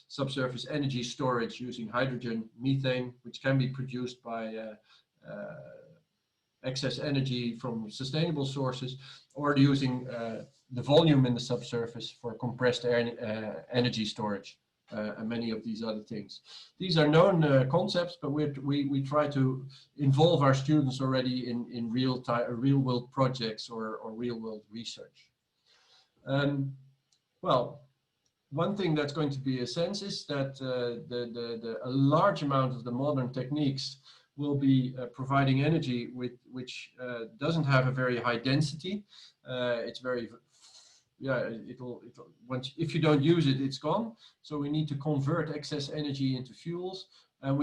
subsurface energy storage using hydrogen, methane, which can be produced by excess energy from sustainable sources, or using the volume in the subsurface for compressed air, energy storage. And many of these other things. These are known concepts, but we try to involve our students already in real world projects or real world research. Well, one thing that's going to be a sense is that a large amount of the modern techniques will be providing energy which doesn't have a very high density. It's very once if you don't use it, it's gone. So we need to convert excess energy into fuels, and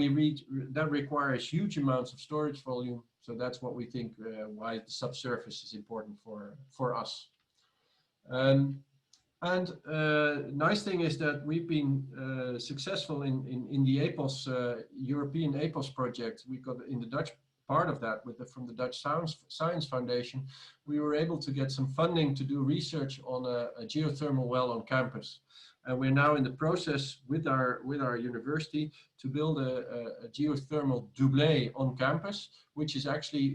that requires huge amounts of storage volume. So that's what we think why the subsurface is important for us. Nice thing is that we've been successful in the EPOS European EPOS project. We got in the Dutch part of that from the Dutch Science Foundation. We were able to get some funding to do research on a geothermal well on campus, and we're now in the process with our university to build a geothermal doublé on campus, which is actually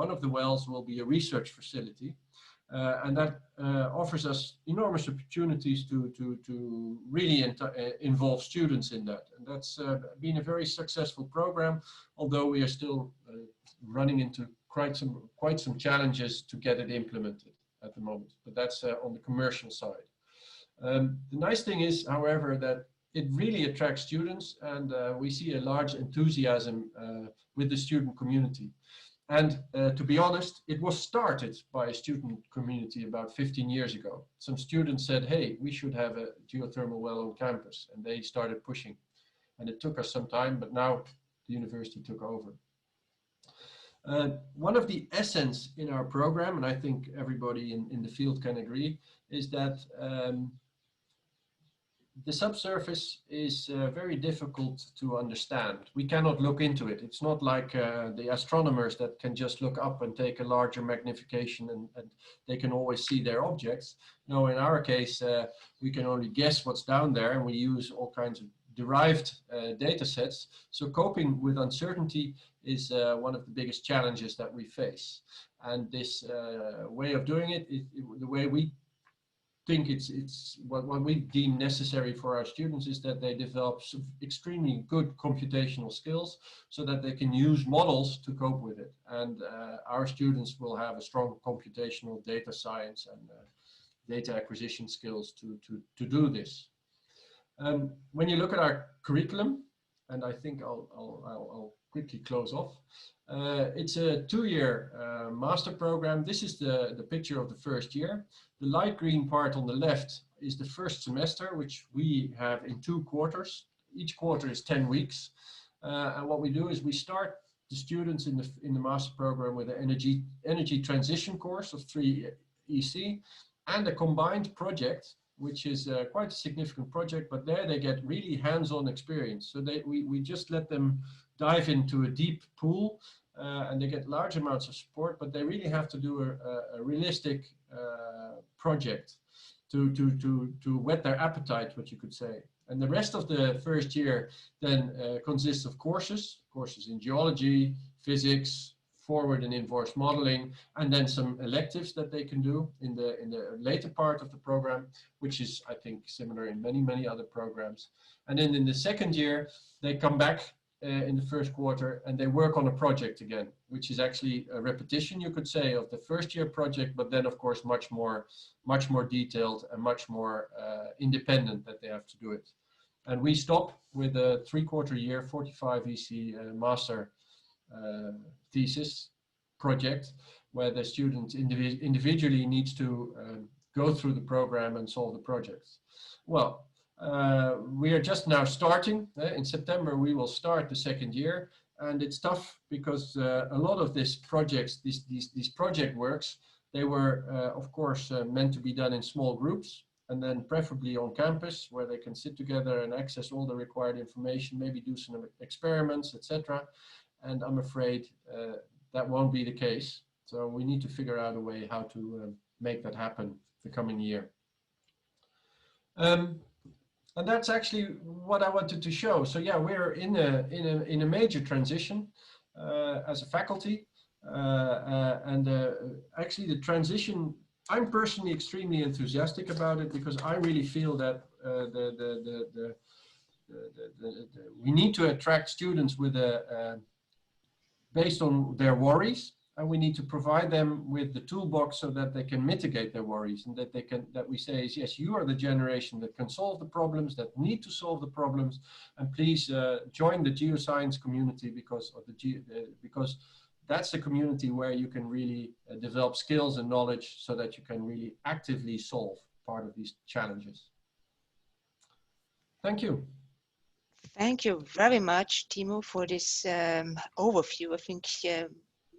one of the wells will be a research facility. And that offers us enormous opportunities to really involve students in that. And that's been a very successful program, although we are still running into quite some challenges to get it implemented at the moment. But that's on the commercial side. The nice thing is, however, that it really attracts students, and we see a large enthusiasm with the student community. And to be honest, it was started by a student community about 15 years ago. Some students said, hey, we should have a geothermal well on campus, and they started pushing. And it took us some time, but now the university took over. One of the essence in our program, and I think everybody in the field can agree, is that the subsurface is very difficult to understand. We cannot look into it. It's not like the astronomers that can just look up and take a larger magnification and they can always see their objects. No, in our case, we can only guess what's down there, and we use all kinds of derived data sets. So coping with uncertainty is one of the biggest challenges that we face. And this way of doing it, the way we think it's what we deem necessary for our students is that they develop extremely good computational skills so that they can use models to cope with it. And our students will have a strong computational data science and data acquisition skills to do this. When you look at our curriculum, and I think I'll quickly close off. It's a 2-year master program. This is the picture of the first year. The light green part on the left is the first semester, which we have in 2 quarters. Each quarter is 10 weeks. And what we do is we start the students in the master program with an energy transition course of 3 EC and a combined project, which is quite a significant project, but there they get really hands-on experience. So we just let them dive into a deep pool and they get large amounts of support, but they really have to do a realistic project to whet their appetite, what you could say. And the rest of the first year then consists of courses in geology, physics, forward and inverse modeling, and then some electives that they can do in the later part of the program, which is, I think, similar in many other programs. And then in the second year, they come back in the first quarter and they work on a project again, which is actually a repetition, you could say, of the first year project, but then of course much more detailed and much more independent that they have to do it. And we stop with a 3-quarter year 45 EC master thesis project, where the student individually needs to go through the program and solve the projects. Well, we are just now starting. In September we will start the second year, and it's tough because a lot of these projects, these project works, they were of course meant to be done in small groups, and then preferably on campus where they can sit together and access all the required information, maybe do some experiments, etc. And I'm afraid that won't be the case. So we need to figure out a way how to make that happen the coming year. And that's actually what I wanted to show. So yeah, we're in a major transition as a faculty. Actually the transition, I'm personally extremely enthusiastic about it because I really feel that we need to attract students with based on their worries, and we need to provide them with the toolbox so that they can mitigate their worries, and that we say is, yes, you are the generation that can solve the problems, that need to solve the problems, and please join the geoscience community because that's the community where you can really develop skills and knowledge so that you can really actively solve part of these challenges. Thank you. Thank you very much, Timo, for this overview. I think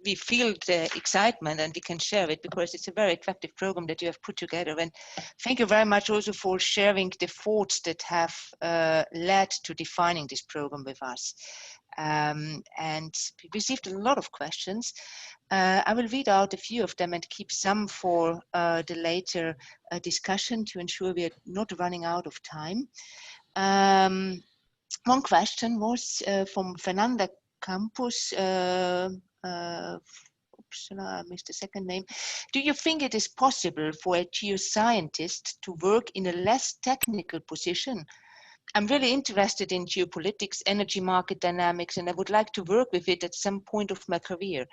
we feel the excitement and we can share it because it's a very attractive program that you have put together. And thank you very much also for sharing the thoughts that have led to defining this program with us. And we received a lot of questions. I will read out a few of them and keep some for the later discussion to ensure we are not running out of time. One question was from Fernanda Campos. Oops, I missed the second name. Do you think it is possible for a geoscientist to work in a less technical position? I'm really interested in geopolitics, energy market dynamics, and I would like to work with it at some point of my career.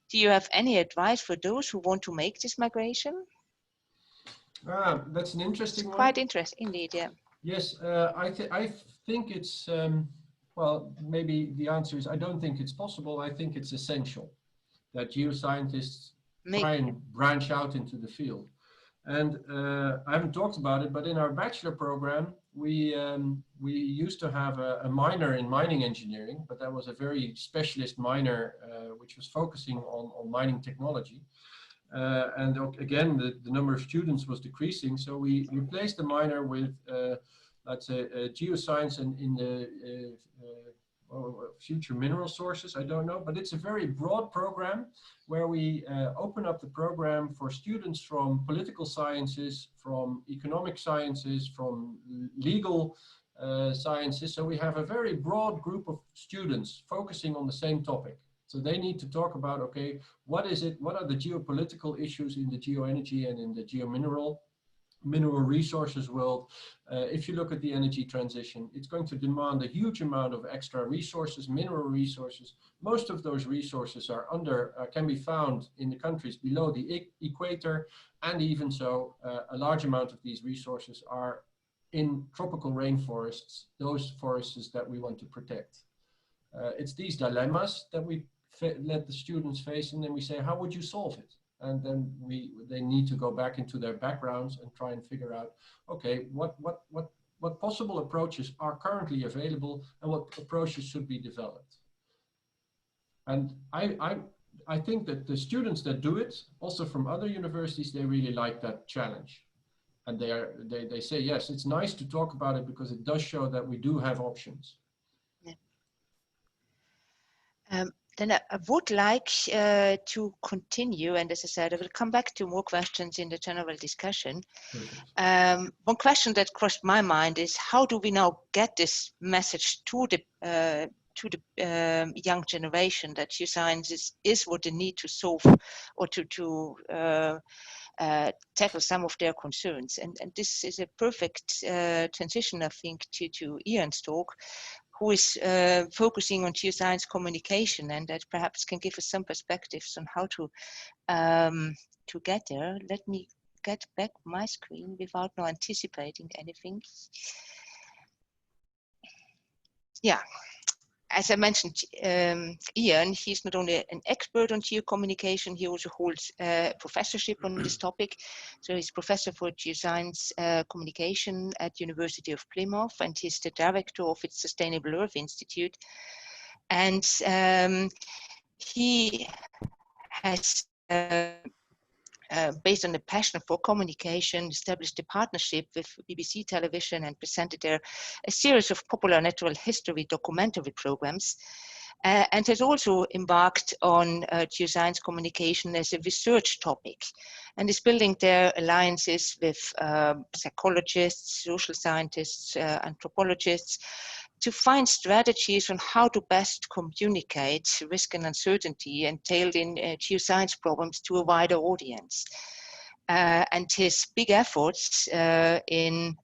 Do you have any advice for those who want to make this migration? That's an interesting one. Quite interesting indeed, yeah. Yes, I think it's, well, maybe the answer is I don't think it's possible. I think it's essential that geoscientists try and branch out into the field. And I haven't talked about it, but in our bachelor program, we used to have a minor in mining engineering, but that was a very specialist minor which was focusing on mining technology. And again, the number of students was decreasing, so we replaced the minor with, let's say, geoscience and in the future mineral sources, I don't know, but it's a very broad program where we open up the program for students from political sciences, from economic sciences, from legal sciences. So we have a very broad group of students focusing on the same topic. So they need to talk about, okay, what is it? What are the geopolitical issues in the geoenergy and in the geomineral mineral resources world, if you look at the energy transition, it's going to demand a huge amount of extra resources, mineral resources. Most of those resources are can be found in the countries below the equator, and even so, a large amount of these resources are in tropical rainforests, those forests that we want to protect. It's these dilemmas that we let the students face, and then we say, how would you solve it? And then they need to go back into their backgrounds and try and figure out, okay, what possible approaches are currently available and what approaches should be developed. And I think that the students that do it, also from other universities, they really like that challenge. And they say, yes, it's nice to talk about it because it does show that we do have options. Yeah. Then I would like to continue, and as I said, I will come back to more questions in the general discussion. One question that crossed my mind is, how do we now get this message to the young generation that geoscience is what they need to solve or to tackle some of their concerns? And this is a perfect transition, I think, to Iain's talk, who is focusing on geoscience communication, and that perhaps can give us some perspectives on how to get there. Let me get back my screen without now anticipating anything. Yeah. As I mentioned, Iain, he's not only an expert on geocommunication, he also holds a professorship on this topic. So he's professor for geoscience communication at University of Plymouth, and he's the director of its Sustainable Earth Institute. And he has based on the passion for communication, established a partnership with BBC Television and presented there a series of popular natural history documentary programs, and has also embarked on geoscience communication as a research topic, and is building their alliances with psychologists, social scientists, anthropologists, to find strategies on how to best communicate risk and uncertainty entailed in geoscience problems to a wider audience. And his big efforts in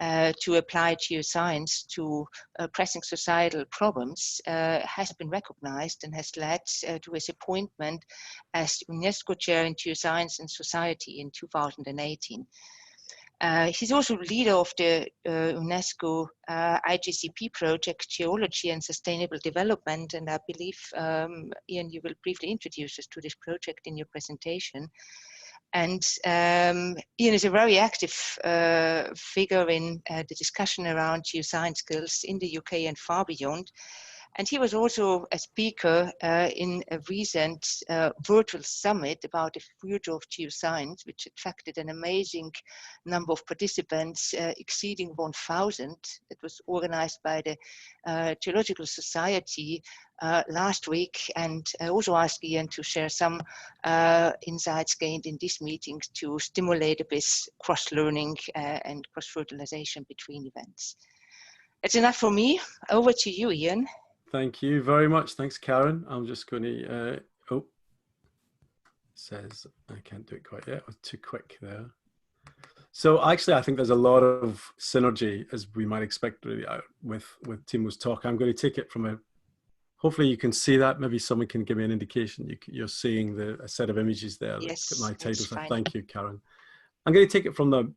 to apply geoscience to pressing societal problems has been recognized and has led to his appointment as UNESCO Chair in Geoscience and Society in 2018. He's also leader of the UNESCO IGCP project, Geology and Sustainable Development, and I believe, Iain, you will briefly introduce us to this project in your presentation. And Iain is a very active figure in the discussion around geoscience skills in the UK and far beyond. And he was also a speaker in a recent virtual summit about the future of geoscience, which attracted an amazing number of participants, exceeding 1,000. It was organized by the Geological Society last week. And I also asked Iain to share some insights gained in this meeting to stimulate a bit cross-learning and cross-fertilization between events. That's enough for me. Over to you, Iain. Thank you very much. Thanks, Karin. I'm just going to, oh, it says I can't do it quite yet. I was too quick there. So actually, I think there's a lot of synergy, as we might expect, really, with Timo's talk. I'm going to take it from a, hopefully you can see that. Maybe someone can give me an indication. You're seeing a set of images there. Yes, that's got my title. So fine. thank you, Karin. I'm going to take it from the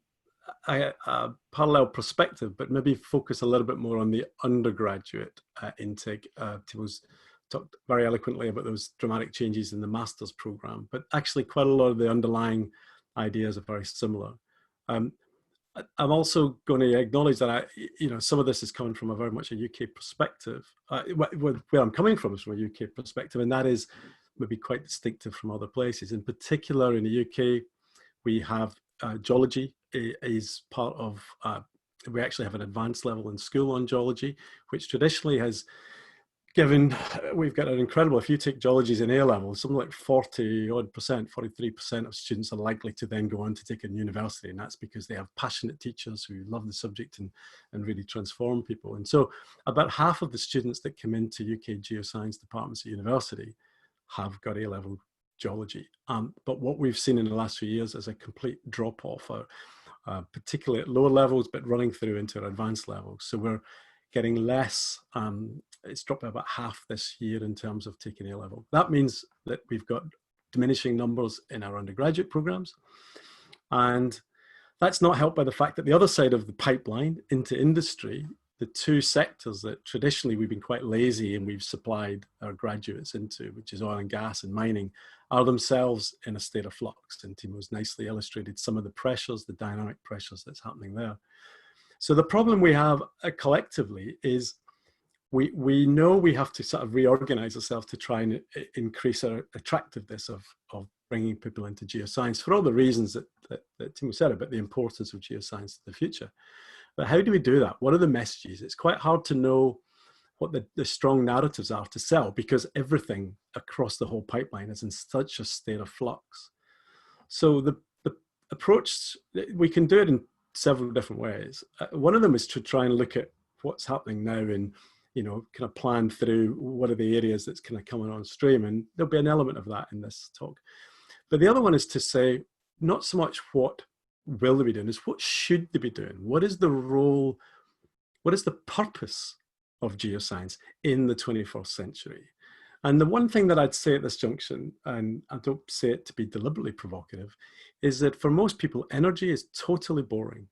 parallel perspective, but maybe focus a little bit more on the undergraduate intake. Timo's talked very eloquently about those dramatic changes in the master's program, but actually quite a lot of the underlying ideas are very similar. I'm also going to acknowledge that some of this is coming from a very much a UK perspective. Where I'm coming from is from a UK perspective, and that is maybe quite distinctive from other places. In particular, in the UK, we have geology is part of, we actually have an advanced level in school on geology, which traditionally has given, we've got an incredible, if you take geologies in A level, something like 43% of students are likely to then go on to take it in university. And that's because they have passionate teachers who love the subject and really transform people. And so about half of the students that come into UK geoscience departments at university have got A level geology. But what we've seen in the last few years is a complete drop-off, particularly at lower levels, but running through into advanced levels. So we're getting less, it's dropped by about half this year in terms of taking A level. That means that we've got diminishing numbers in our undergraduate programs. And that's not helped by the fact that the other side of the pipeline into industry, the two sectors that traditionally we've been quite lazy and we've supplied our graduates into, which is oil and gas and mining, are themselves in a state of flux. And Timo's nicely illustrated some of the pressures, the dynamic pressures that's happening there. So the problem we have collectively is we know we have to sort of reorganize ourselves to try and increase our attractiveness of bringing people into geoscience for all the reasons that Timo said about the importance of geoscience in the future. But how do we do that? What are the messages? It's quite hard to know what the strong narratives are to sell, because everything across the whole pipeline is in such a state of flux. So the approach, we can do it in several different ways. One of them is to try and look at what's happening now and, you know, kind of plan through what are the areas that's kind of coming on stream, and there'll be an element of that in this talk. But the other one is to say, not so much what will they be doing, is what should they be doing? What is the role, what is the purpose of geoscience in the 21st century? And the one thing that I'd say at this junction, and I don't say it to be deliberately provocative, is that for most people, energy is totally boring.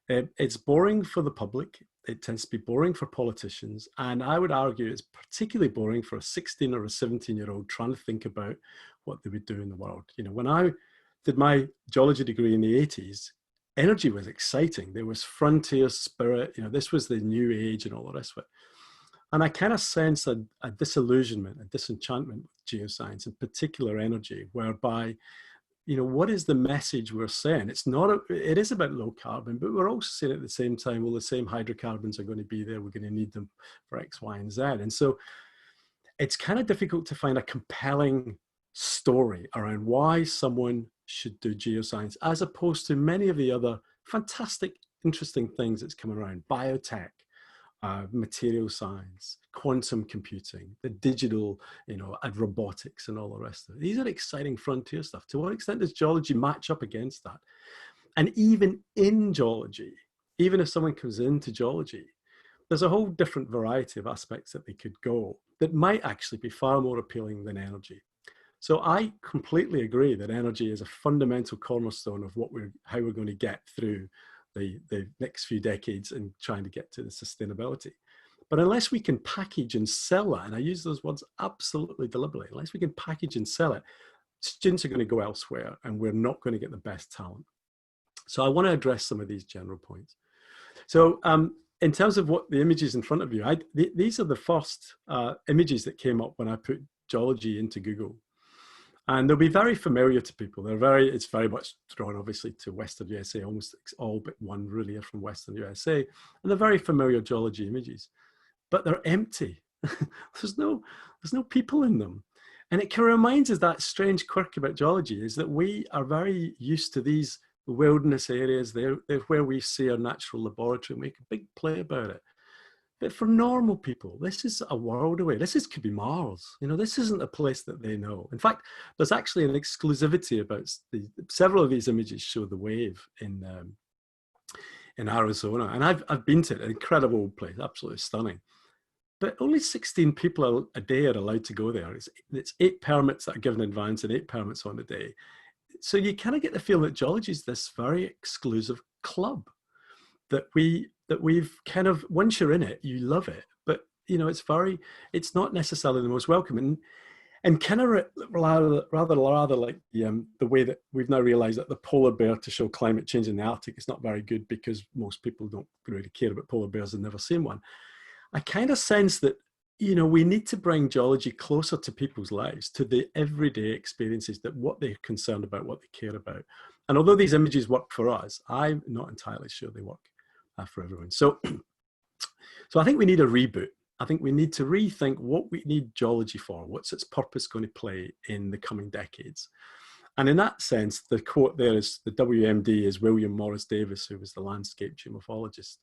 It's boring for the public. It tends to be boring for politicians. And I would argue it's particularly boring for a 16 or a 17-year-old trying to think about what they would do in the world. You know, when I did my geology degree in the 80s, energy was exciting. There was frontier spirit, you know, this was the new age and all the rest of it. And I kind of sense a disillusionment, a disenchantment with geoscience, in particular energy, whereby, you know, what is the message we're saying? It's not, it is about low carbon, but we're also saying at the same time, well, the same hydrocarbons are going to be there. We're going to need them for X, Y, and Z. And so it's kind of difficult to find a compelling story around why someone should do geoscience, as opposed to many of the other fantastic, interesting things that's coming around, biotech, material science, quantum computing, the digital, you know, and robotics and all the rest of it. These are exciting frontier stuff. To what extent does geology match up against that? And even in geology, even if someone comes into geology, there's a whole different variety of aspects that they could go that might actually be far more appealing than energy. So I completely agree that energy is a fundamental cornerstone of how we're going to get through the next few decades and trying to get to the sustainability. But unless we can package and sell that, and I use those words absolutely deliberately, unless we can package and sell it, students are going to go elsewhere and we're not going to get the best talent. So I want to address some of these general points. So in terms of what the images in front of you, these are the first images that came up when I put geology into Google. And they'll be very familiar to people. It's very much drawn obviously to Western USA, almost all but one really are from Western USA. And they're very familiar geology images, but they're empty. there's no people in them. And it kind of reminds us that strange quirk about geology is that we are very used to these wilderness areas. They're where we see our natural laboratory and make a big play about it. But for normal people, this is a world away. Could be Mars. You know, this isn't a place that they know. In fact, there's actually an exclusivity about several of these images show the wave in Arizona. And I've been to it, an incredible place, absolutely stunning. But only 16 people a day are allowed to go there. It's 8 permits that are given in advance and 8 permits on a day. So you kind of get the feel that geology is this very exclusive club that we've kind of, once you're in it, you love it. But, you know, it's not necessarily the most welcoming. And kind of rather like the way that we've now realized that the polar bear to show climate change in the Arctic is not very good because most people don't really care about polar bears and never seen one. I kind of sense that, you know, we need to bring geology closer to people's lives, to the everyday experiences, that what they're concerned about, what they care about. And although these images work for us, I'm not entirely sure they work for everyone. So I think we need a reboot. I think we need to rethink what we need geology for. What's its purpose going to play in the coming decades? And in that sense, the quote there is, the WMD is William Morris Davis, who was the landscape geomorphologist.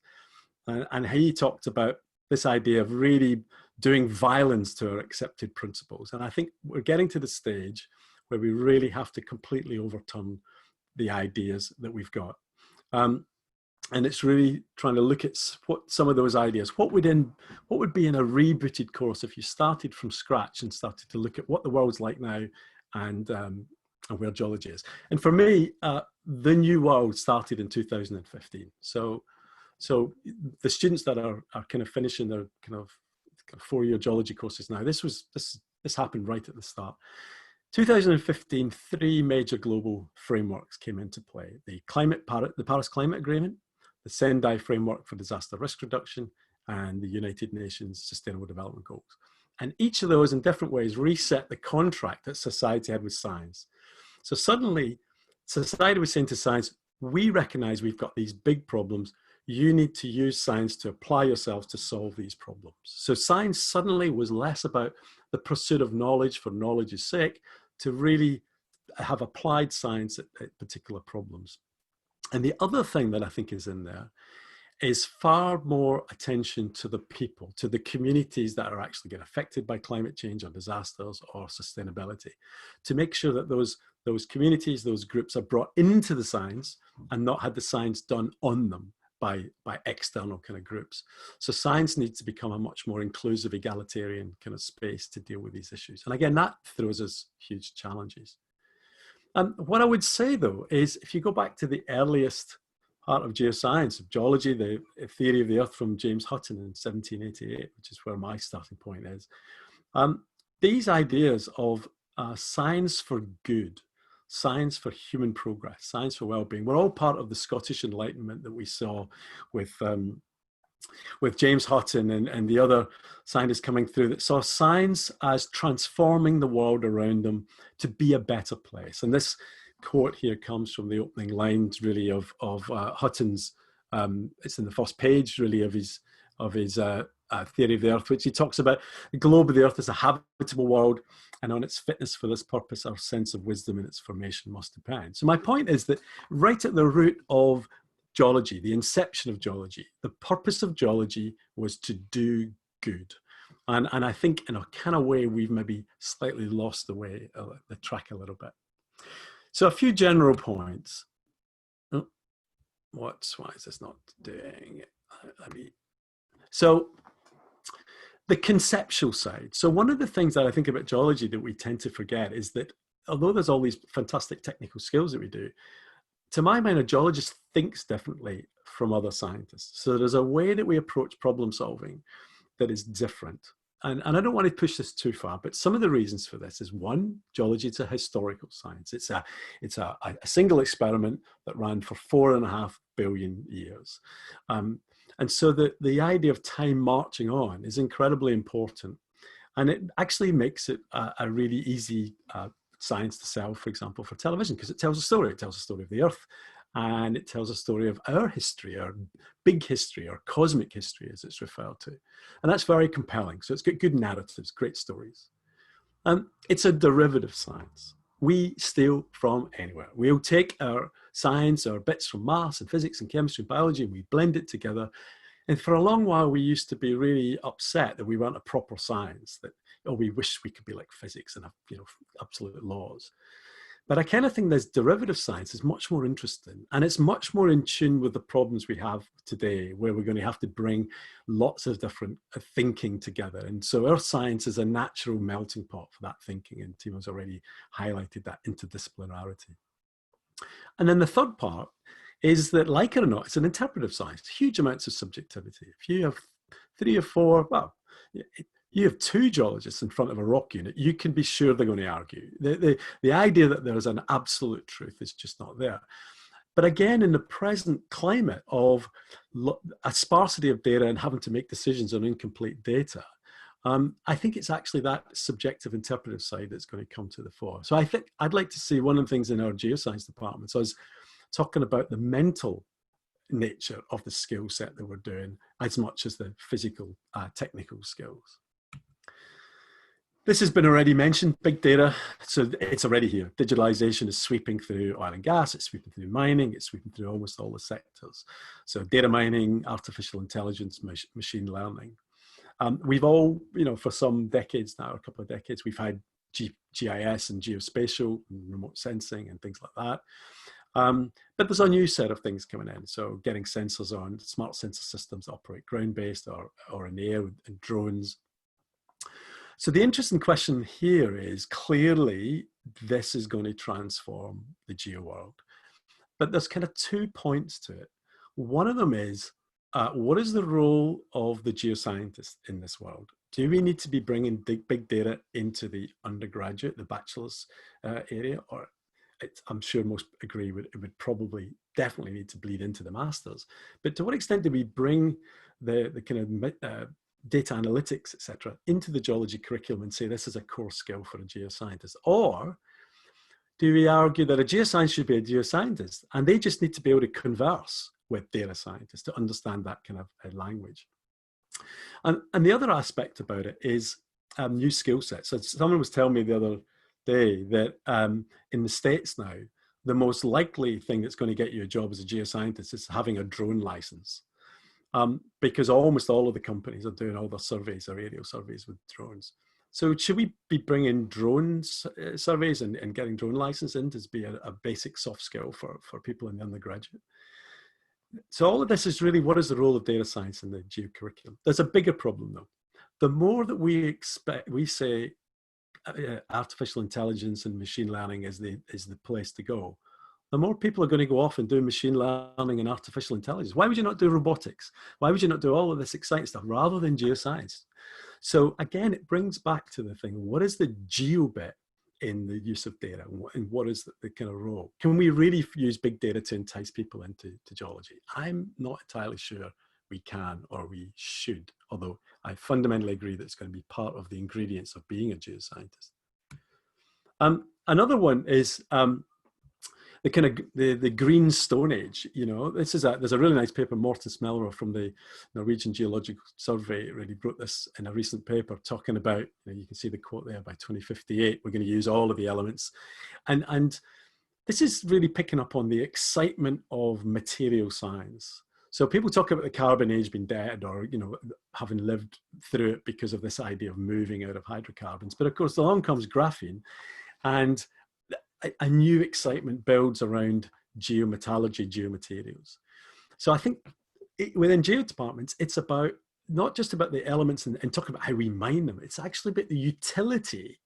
And he talked about this idea of really doing violence to our accepted principles. And I think we're getting to the stage where we really have to completely overturn the ideas that we've got. And it's really trying to look at what some of those ideas, what would be in a rebooted course if you started from scratch and started to look at what the world's like now and where geology is. And for me, the new world started in 2015. So the students that are kind of finishing their kind of 4-year geology courses now, this happened right at the start. 2015, 3 major global frameworks came into play: the Paris Climate Agreement, the Sendai Framework for Disaster Risk Reduction, and the United Nations Sustainable Development Goals. And each of those in different ways reset the contract that society had with science. So suddenly society was saying to science, we recognize we've got these big problems. You need to use science to apply yourselves to solve these problems. So science suddenly was less about the pursuit of knowledge for knowledge's sake, to really have applied science at particular problems. And the other thing that I think is in there is far more attention to the people, to the communities that are actually getting affected by climate change or disasters or sustainability, to make sure that those communities, those groups are brought into the science and not had the science done on them by external kind of groups. So science needs to become a much more inclusive, egalitarian kind of space to deal with these issues. And again, that throws us huge challenges. What I would say though, is if you go back to the earliest part of geoscience, of geology, the theory of the earth from James Hutton in 1788, which is where my starting point is, these ideas of science for good, science for human progress, science for well-being, were all part of the Scottish Enlightenment that we saw with James Hutton and the other scientists coming through, that saw science as transforming the world around them to be a better place. And this quote here comes from the opening lines really of Hutton's, it's in the first page really of his theory of the earth, which he talks about the globe of the earth as a habitable world, and on its fitness for this purpose our sense of wisdom and its formation must depend. So my point is that right at the root of geology, the inception of geology, the purpose of geology was to do good. And I think in a kind of way we've maybe slightly lost the track a little bit. So a few general points. Oh, why is this not doing it? So the conceptual side. So one of the things that I think about geology that we tend to forget is that although there's all these fantastic technical skills that we do, to my mind, a geologist thinks differently from other scientists. So there's a way that we approach problem solving that is different. And I don't want to push this too far, but some of the reasons for this is, one, geology is a historical science. It's a single experiment that ran for 4.5 billion years. And so the idea of time marching on is incredibly important. And it actually makes it a really easy science to sell, for example, for television, because it tells a story. It tells a story of the earth, and it tells a story of our history, our big history, our cosmic history, as it's referred to. And that's very compelling. So it's got good narratives, great stories. It's a derivative science. We steal from anywhere. We'll take our science, our bits from maths and physics and chemistry and biology, and we blend it together. And for a long while, we used to be really upset that we weren't a proper science, that, oh, we wish we could be like physics and have, absolute laws. But I kind of think this derivative science is much more interesting, and it's much more in tune with the problems we have today, where we're going to have to bring lots of different thinking together. And so earth science is a natural melting pot for that thinking, and Timo's already highlighted that interdisciplinarity. And then the third part is that, like it or not, it's an interpretive science, huge amounts of subjectivity. If you have 3 or 4, well, you have 2 geologists in front of a rock unit, you can be sure they're going to argue. The idea that there's an absolute truth is just not there. But again, in the present climate of a sparsity of data and having to make decisions on incomplete data, I think it's actually that subjective interpretive side that's going to come to the fore. So I think I'd like to see one of the things in our geoscience department, so I was talking about the mental nature of the skill set that we're doing as much as the physical, technical skills. This has been already mentioned, big data. So it's already here. Digitalization is sweeping through oil and gas, it's sweeping through mining, it's sweeping through almost all the sectors. So data mining, artificial intelligence, machine learning. We've all, for some decades now, a couple of decades, we've had GIS and geospatial and remote sensing and things like that. But there's a new set of things coming in. So getting sensors on, smart sensor systems that operate ground-based or in the air and drones. So the interesting question here is, clearly this is going to transform the geo world. But there's kind of 2 points to it. One of them is, what is the role of the geoscientist in this world? Do we need to be bringing big data into the undergraduate, the bachelor's area? Or I'm sure most agree it would probably definitely need to bleed into the masters. But to what extent do we bring the kind of data analytics, etc., into the geology curriculum and say this is a core skill for a geoscientist? Or do we argue that a geoscientist should be a geoscientist and they just need to be able to converse with data scientists to understand that kind of language? And the other aspect about it is new skill sets. So someone was telling me the other day that in the States now, the most likely thing that's going to get you a job as a geoscientist is having a drone license. Because almost all of the companies are doing all their surveys or aerial surveys with drones. So should we be bringing drone surveys and getting drone license in to be a basic soft skill for people in the undergraduate? So all of this is really, what is the role of data science in the geo curriculum? There's a bigger problem though. The more that we say artificial intelligence and machine learning is the place to go, the more people are going to go off and do machine learning and artificial intelligence. Why would you not do robotics? Why would you not do all of this exciting stuff rather than geoscience? So again, it brings back to the thing, what is the geo bit in the use of data, and what is the kind of role? Can we really use big data to entice people into geology? I'm not entirely sure we can or we should, although I fundamentally agree that it's going to be part of the ingredients of being a geoscientist. Another one is the kind of the green stone age. You know, there's a really nice paper. Morten Smellerer from the Norwegian Geological Survey really wrote this in a recent paper talking about, you can see the quote there, by 2058 we're going to use all of the elements, and this is really picking up on the excitement of material science. So people talk about the carbon age being dead, or having lived through it because of this idea of moving out of hydrocarbons. But of course, along comes graphene, and a new excitement builds around geometallurgy, geomaterials. So I think within geo departments, it's about not just about the elements and talking about how we mine them. It's actually about the utility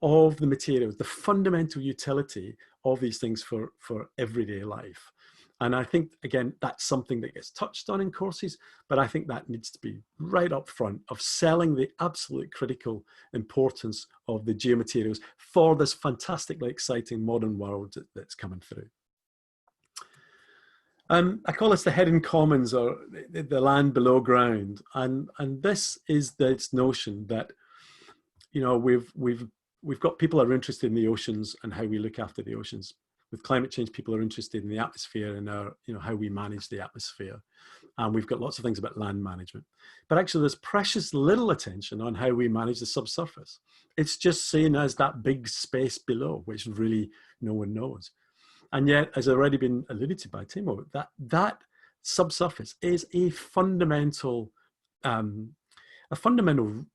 of the materials, the fundamental utility of these things for everyday life. And I think, again, that's something that gets touched on in courses, but I think that needs to be right up front of selling the absolute critical importance of the geomaterials for this fantastically exciting modern world that's coming through. I call this the hidden commons, or the land below ground. And this is this notion that, we've got people who are interested in the oceans and how we look after the oceans. With climate change, people are interested in the atmosphere and how we manage the atmosphere. And we've got lots of things about land management. But actually, there's precious little attention on how we manage the subsurface. It's just seen as that big space below, which really no one knows. And yet, as already been alluded to by Timo, that subsurface is a fundamental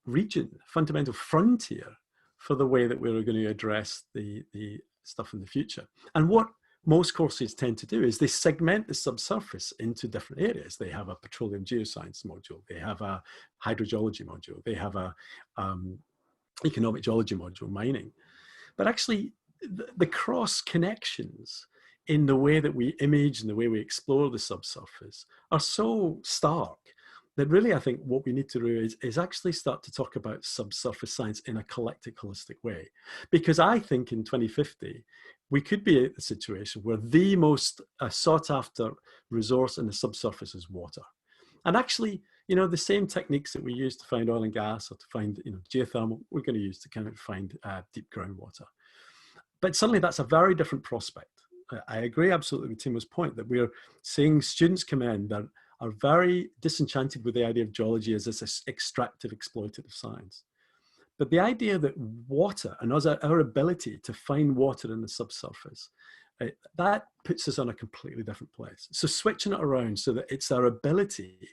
region, fundamental frontier for the way that we're going to address the stuff in the future. And what most courses tend to do is they segment the subsurface into different areas. They have a petroleum geoscience module, they have a hydrogeology module, they have a economic geology module, mining. But actually, the cross connections in the way that we image and the way we explore the subsurface are so stark that really, I think what we need to do is actually start to talk about subsurface science in a collective, holistic way. Because I think in 2050, we could be at the situation where the most sought after resource in the subsurface is water. And actually, the same techniques that we use to find oil and gas or to find, geothermal, we're going to use to kind of find deep groundwater. But suddenly that's a very different prospect. I agree absolutely with Timo's point that we're seeing students come in that are very disenchanted with the idea of geology as this extractive, exploitative science. But the idea that water and our ability to find water in the subsurface, that puts us on a completely different place. So switching it around so that it's our ability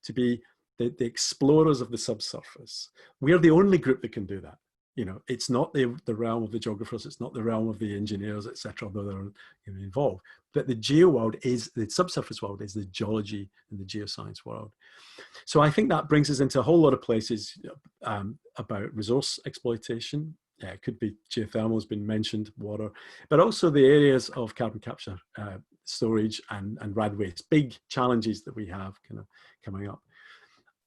to be the explorers of the subsurface. We are the only group that can do that. You know, it's not the realm of the geographers, it's not the realm of the engineers, etc., although they're involved. But the geo world is, the subsurface world is the geology and the geoscience world. So I think that brings us into a whole lot of places about resource exploitation. It could be geothermal has been mentioned, water, but also the areas of carbon capture, storage and rad waste, big challenges that we have kind of coming up.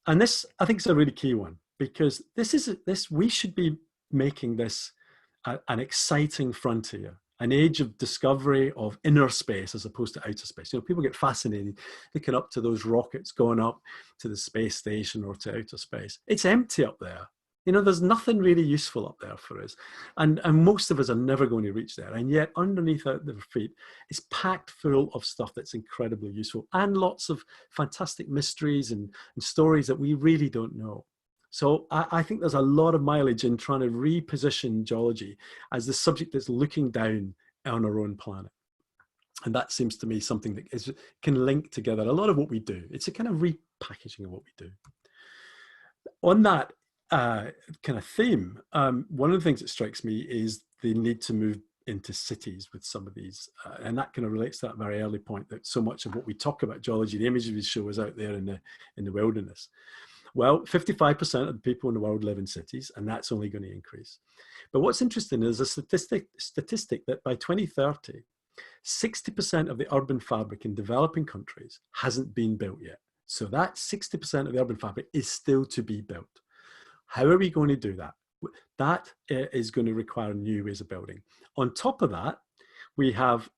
And this, I think, is a really key one, because we should be making this an exciting frontier, an age of discovery of inner space as opposed to outer space. You know, people get fascinated looking up to those rockets going up to the space station or to outer space. It's empty up there. You know, there's nothing really useful up there for us. And most of us are never going to reach there. And yet underneath their feet, it's packed full of stuff that's incredibly useful and lots of fantastic mysteries and stories that we really don't know. So I think there's a lot of mileage in trying to reposition geology as the subject that's looking down on our own planet. And that seems to me something that can link together a lot of what we do. It's a kind of repackaging of what we do. On that kind of theme, one of the things that strikes me is the need to move into cities with some of these, and that kind of relates to that very early point that so much of what we talk about geology, the images we show, is out there in the wilderness. Well, 55% of the people in the world live in cities, and that's only going to increase. But what's interesting is a statistic that by 2030, 60% of the urban fabric in developing countries hasn't been built yet. So that 60% of the urban fabric is still to be built. How are we going to do that? That is going to require new ways of building. On top of that, we have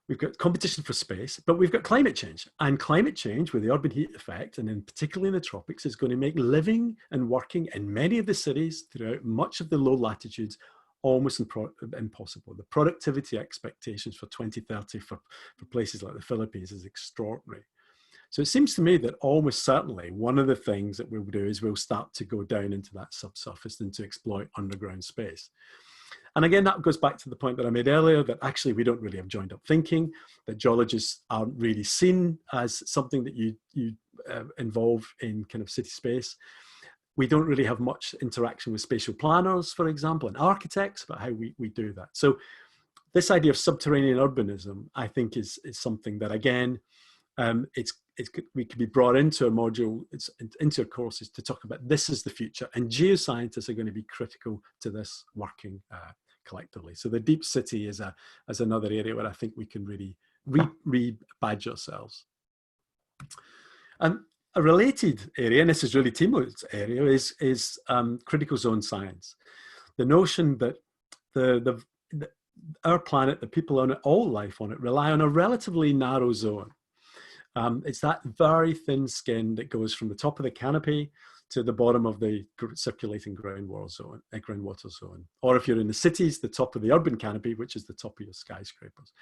we've got competition for space, but we've got climate change. And climate change, with the urban heat effect, and in particularly in the tropics, is going to make living and working in many of the cities throughout much of the low latitudes almost impossible. The productivity expectations for 2030 for places like the Philippines is extraordinary. So it seems to me that almost certainly one of the things that we'll do is we'll start to go down into that subsurface and to exploit underground space. And again, that goes back to the point that I made earlier, that actually we don't really have joined up thinking, that geologists aren't really seen as something that you involve in kind of city space. We don't really have much interaction with spatial planners, for example, and architects about how we do that. So this idea of subterranean urbanism, I think, is something that, again, we could be brought into a module, into our courses to talk about this is the future, and geoscientists are going to be critical to this working collectively. So the deep city is another area where I think we can really rebadge ourselves. A related area, and this is really Timo's area, is critical zone science. The notion that our planet, the people on it, all life on it, rely on a relatively narrow zone. It's that very thin skin that goes from the top of the canopy to the bottom of the circulating groundwater zone. Or if you're in the cities, the top of the urban canopy, which is the top of your skyscrapers.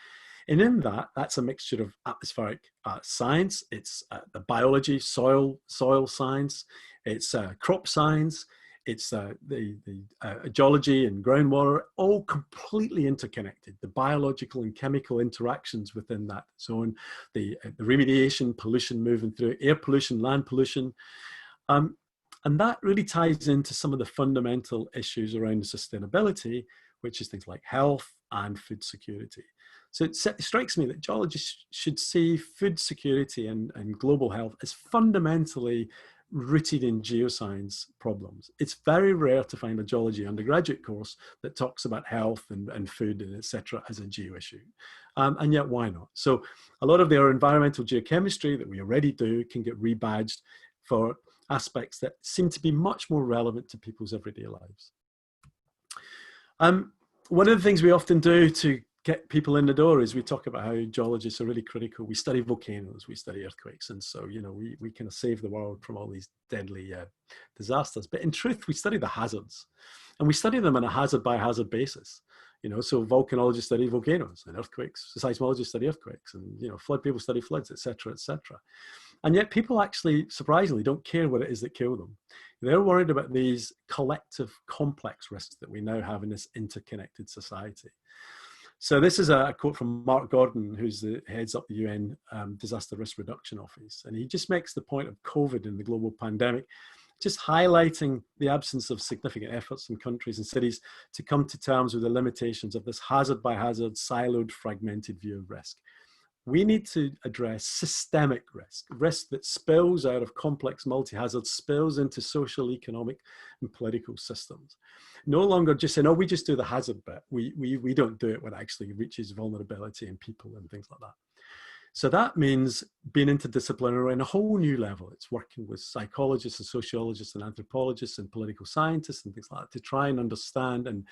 And in that's a mixture of atmospheric science, it's the biology, soil science, it's crop science, it's the geology and groundwater, all completely interconnected. The biological and chemical interactions within that zone, the remediation, pollution moving through, air pollution, land pollution. And that really ties into some of the fundamental issues around sustainability, which is things like health and food security. So it strikes me that geologists should see food security and global health as fundamentally rooted in geoscience problems. It's very rare to find a geology undergraduate course that talks about health and food and etc. as a geo issue. And yet why not? So a lot of our environmental geochemistry that we already do can get rebadged for aspects that seem to be much more relevant to people's everyday lives. One of the things we often do to get people in the door is we talk about how geologists are really critical. We study volcanoes, we study earthquakes, and so, you know, we kind of save the world from all these deadly disasters. But in truth, we study the hazards, and we study them on a hazard by hazard basis. You know, so volcanologists study volcanoes, and earthquakes, seismologists study earthquakes, and, you know, flood people study floods, etc., etc. And yet people actually, surprisingly, don't care what it is that kill them. They're worried about these collective complex risks that we now have in this interconnected society. So this is a quote from Mark Gordon, who's heads up the UN Disaster Risk Reduction Office. And he just makes the point of COVID and the global pandemic just highlighting the absence of significant efforts in countries and cities to come to terms with the limitations of this hazard by hazard, siloed, fragmented view of risk. We need to address systemic risk that spills out of complex multi-hazards, spills into social, economic, and political systems. No longer just saying, oh, we just do the hazard bit. We don't do it when it actually reaches vulnerability in people and things like that. So that means being interdisciplinary on a whole new level. It's working with psychologists and sociologists and anthropologists and political scientists and things like that to try and understand and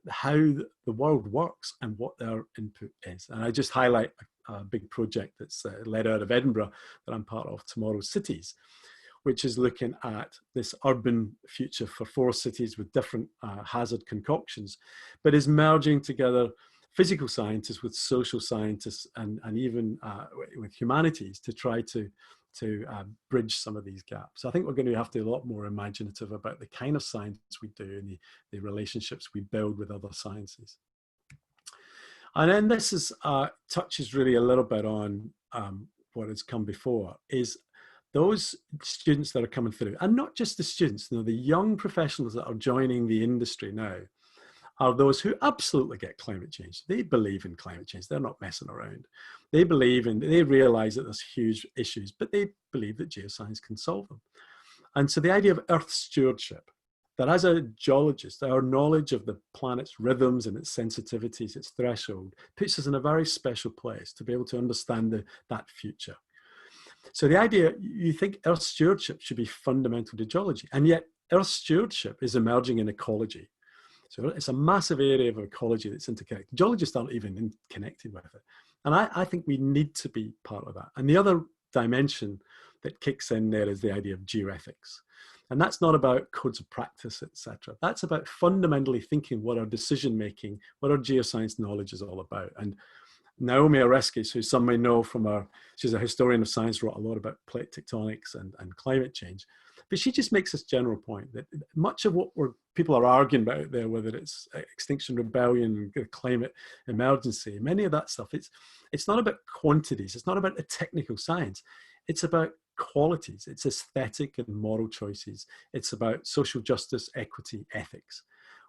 how the world works and what their input is. And I just highlight a big project that's led out of Edinburgh that I'm part of, Tomorrow's Cities, which is looking at this urban future for 4 cities with different hazard concoctions, but is merging together physical scientists with social scientists and even with humanities to try to bridge some of these gaps. I think we're going to have to be a lot more imaginative about the kind of science we do and the relationships we build with other sciences. And then this is touches really a little bit on what has come before, is those students that are coming through, and not just the students, you know, the young professionals that are joining the industry now, are those who absolutely get climate change. They believe in climate change. They're not messing around. They believe in, they realize that there's huge issues, but they believe that geoscience can solve them. And so the idea of Earth stewardship, that as a geologist, our knowledge of the planet's rhythms and its sensitivities, its threshold, puts us in a very special place to be able to understand that future. So the idea, you think Earth stewardship should be fundamental to geology, and yet Earth stewardship is emerging in ecology. So it's a massive area of ecology that's interconnected. Geologists aren't even connected with it. And I think we need to be part of that. And the other dimension that kicks in there is the idea of geoethics. And that's not about codes of practice, etc. That's about fundamentally thinking what our decision-making, what our geoscience knowledge is all about. And Naomi Oreskes, who some may know from she's a historian of science, wrote a lot about plate tectonics and climate change. But she just makes this general point that much of what people are arguing about out there, whether it's Extinction Rebellion, climate emergency, many of that stuff, it's not about quantities, it's not about a technical science, it's about qualities, it's aesthetic and moral choices, it's about social justice, equity, ethics.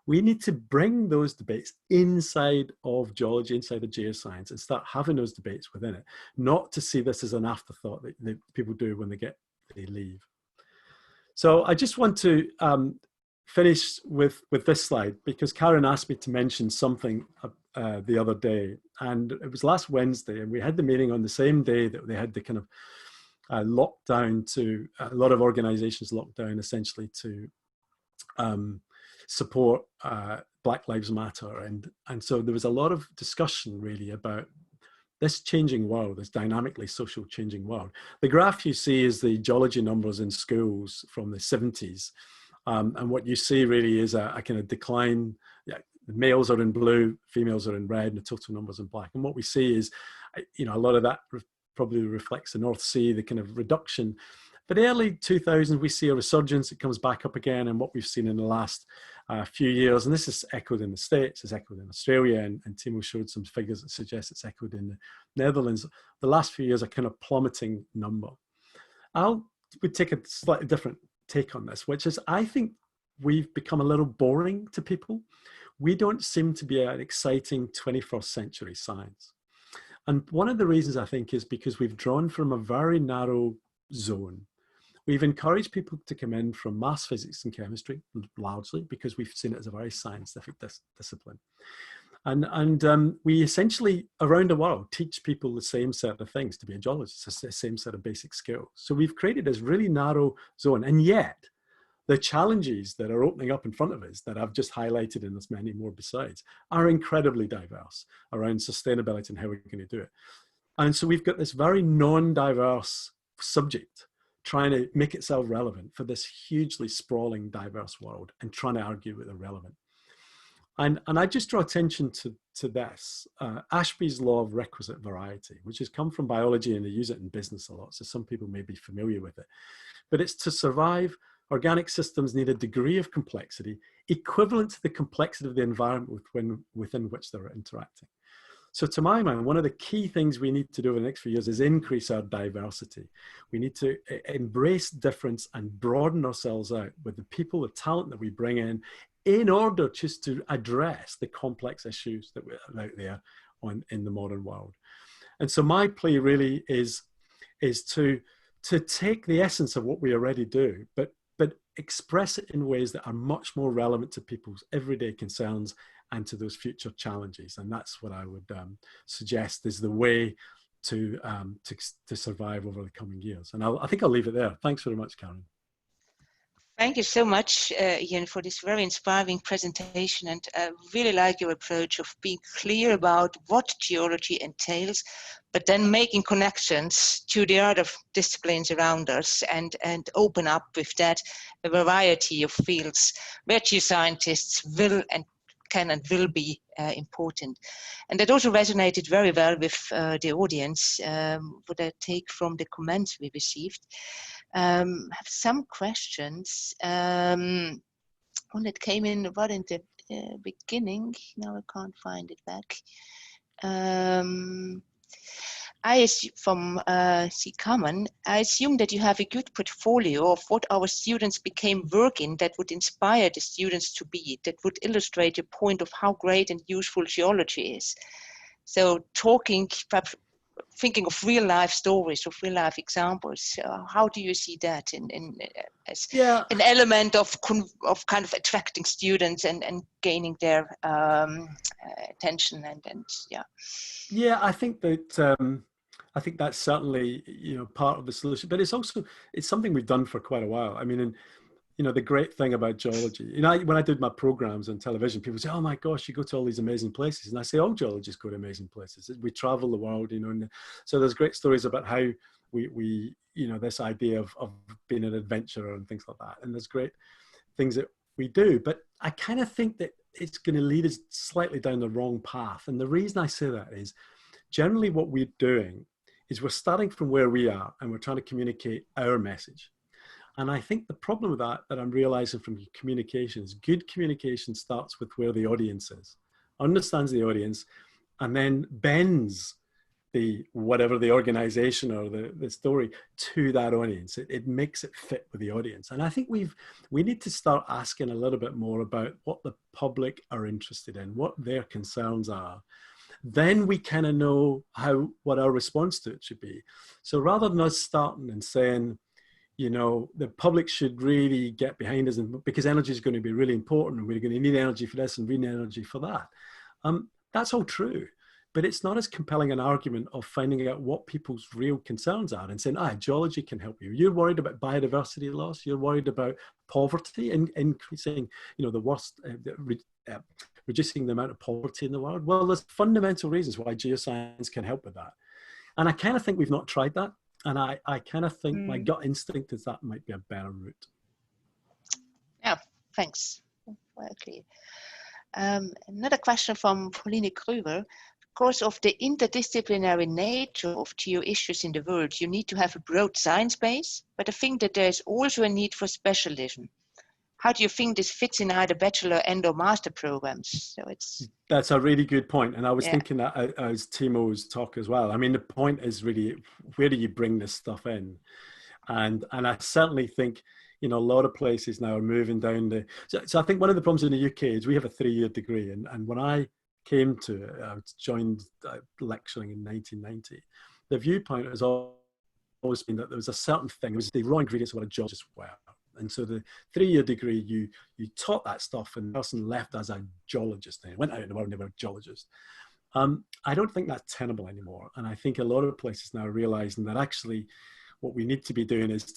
We need to bring those debates inside of geology, inside of geoscience, and start having those debates within it, not to see this as an afterthought that people do when they leave. So I just want to finish with this slide, because Karin asked me to mention something the other day, and it was last Wednesday, and we had the meeting on the same day that they had the kind of lockdown to, a lot of organizations locked down essentially to support Black Lives Matter. And so there was a lot of discussion really about this changing world, this dynamically social changing world. The graph you see is the geology numbers in schools from the 70s. And what you see really is a kind of decline. Yeah, the males are in blue, females are in red, and the total numbers in black. And what we see is, you know, a lot of that probably reflects the North Sea, the kind of reduction. But early 2000s, we see a resurgence. It comes back up again. And what we've seen in the last few years, and this is echoed in the States, it's echoed in Australia, and Timo showed some figures that suggest it's echoed in the Netherlands. The last few years are kind of plummeting number. Would take a slightly different take on this, which is I think we've become a little boring to people. We don't seem to be an exciting 21st century science. And one of the reasons I think is because we've drawn from a very narrow zone. We've encouraged people to come in from maths, physics and chemistry, largely because we've seen it as a very scientific discipline. And we essentially, around the world, teach people the same set of things to be a geologist, the same set of basic skills. So we've created this really narrow zone, and yet the challenges that are opening up in front of us that I've just highlighted, and there's many more besides, are incredibly diverse around sustainability and how we're going to do it. And so we've got this very non-diverse subject trying to make itself relevant for this hugely sprawling, diverse world and trying to argue with the relevant. And I just draw attention to this, Ashby's law of requisite variety, which has come from biology and they use it in business a lot. So some people may be familiar with it, but it's to survive, organic systems need a degree of complexity equivalent to the complexity of the environment within which they're interacting. So to my mind, one of the key things we need to do over the next few years is increase our diversity. We need to embrace difference and broaden ourselves out with the people, the talent that we bring in order just to address the complex issues that are out there in the modern world. And so my plea really is to take the essence of what we already do, but express it in ways that are much more relevant to people's everyday concerns and to those future challenges. And that's what I would suggest is the way to survive over the coming years. And I think I'll leave it there. Thanks very much, Karin. Thank you so much, Iain, for this very inspiring presentation. And I really like your approach of being clear about what geology entails, but then making connections to the other disciplines around us and open up with that a variety of fields where geoscientists will and can and will be important. And that also resonated very well with the audience, what I take from the comments we received. I have some questions. One that came in right in the beginning. Now I can't find it back. From C. Common, I assume that you have a good portfolio of what our students became work in that would inspire the students to be, that would illustrate your point of how great and useful geology is. So perhaps thinking of real life stories, of real life examples, how do you see that as an element of kind of attracting students and gaining their attention and yeah. Yeah, I think that's certainly, part of the solution, but it's something we've done for quite a while. I mean, the great thing about geology, when I did my programs on television, people say, oh my gosh, you go to all these amazing places. And I say, all geologists go to amazing places. We travel the world, and so there's great stories about how we this idea of being an adventurer and things like that. And there's great things that we do, but I kind of think that it's going to lead us slightly down the wrong path. And the reason I say that is generally what we're doing is we're starting from where we are and we're trying to communicate our message. And I think the problem with that I'm realizing from communication is good communication starts with where the audience is, understands the audience, and then bends whatever the organization or the story to that audience. It makes it fit with the audience. And I think we need to start asking a little bit more about what the public are interested in, what their concerns are. Then we kind of know what our response to it should be. So rather than us starting and saying, the public should really get behind us, and because energy is going to be really important and we're going to need energy for this and we need energy for that. That's all true, but it's not as compelling an argument of finding out what people's real concerns are and saying, geology can help you. You're worried about biodiversity loss. You're worried about poverty and increasing, the worst, reducing the amount of poverty in the world. Well, there's fundamental reasons why geoscience can help with that. And I kind of think we've not tried that. And I kind of think my gut instinct is that might be a better route. Yeah, thanks. Very clear. Another question from Pauline Kruger. Because of the interdisciplinary nature of geo issues in the world, you need to have a broad science base, but I think that there's also a need for specialism. How do you think this fits in either bachelor and or master programs? So that's a really good point. And I was thinking that as Timo's talk as well. I mean, the point is really, where do you bring this stuff in? And I certainly think, a lot of places now are moving down so I think one of the problems in the UK is we have a 3-year degree. And when I came to it, I joined lecturing in 1990, the viewpoint has always been that there was a certain thing, it was the raw ingredients of what a geologist were. And so the 3-year degree, you taught that stuff and the person left as a geologist and went out in the world and they were a geologist. I don't think that's tenable anymore. And I think a lot of places now are realizing that actually what we need to be doing is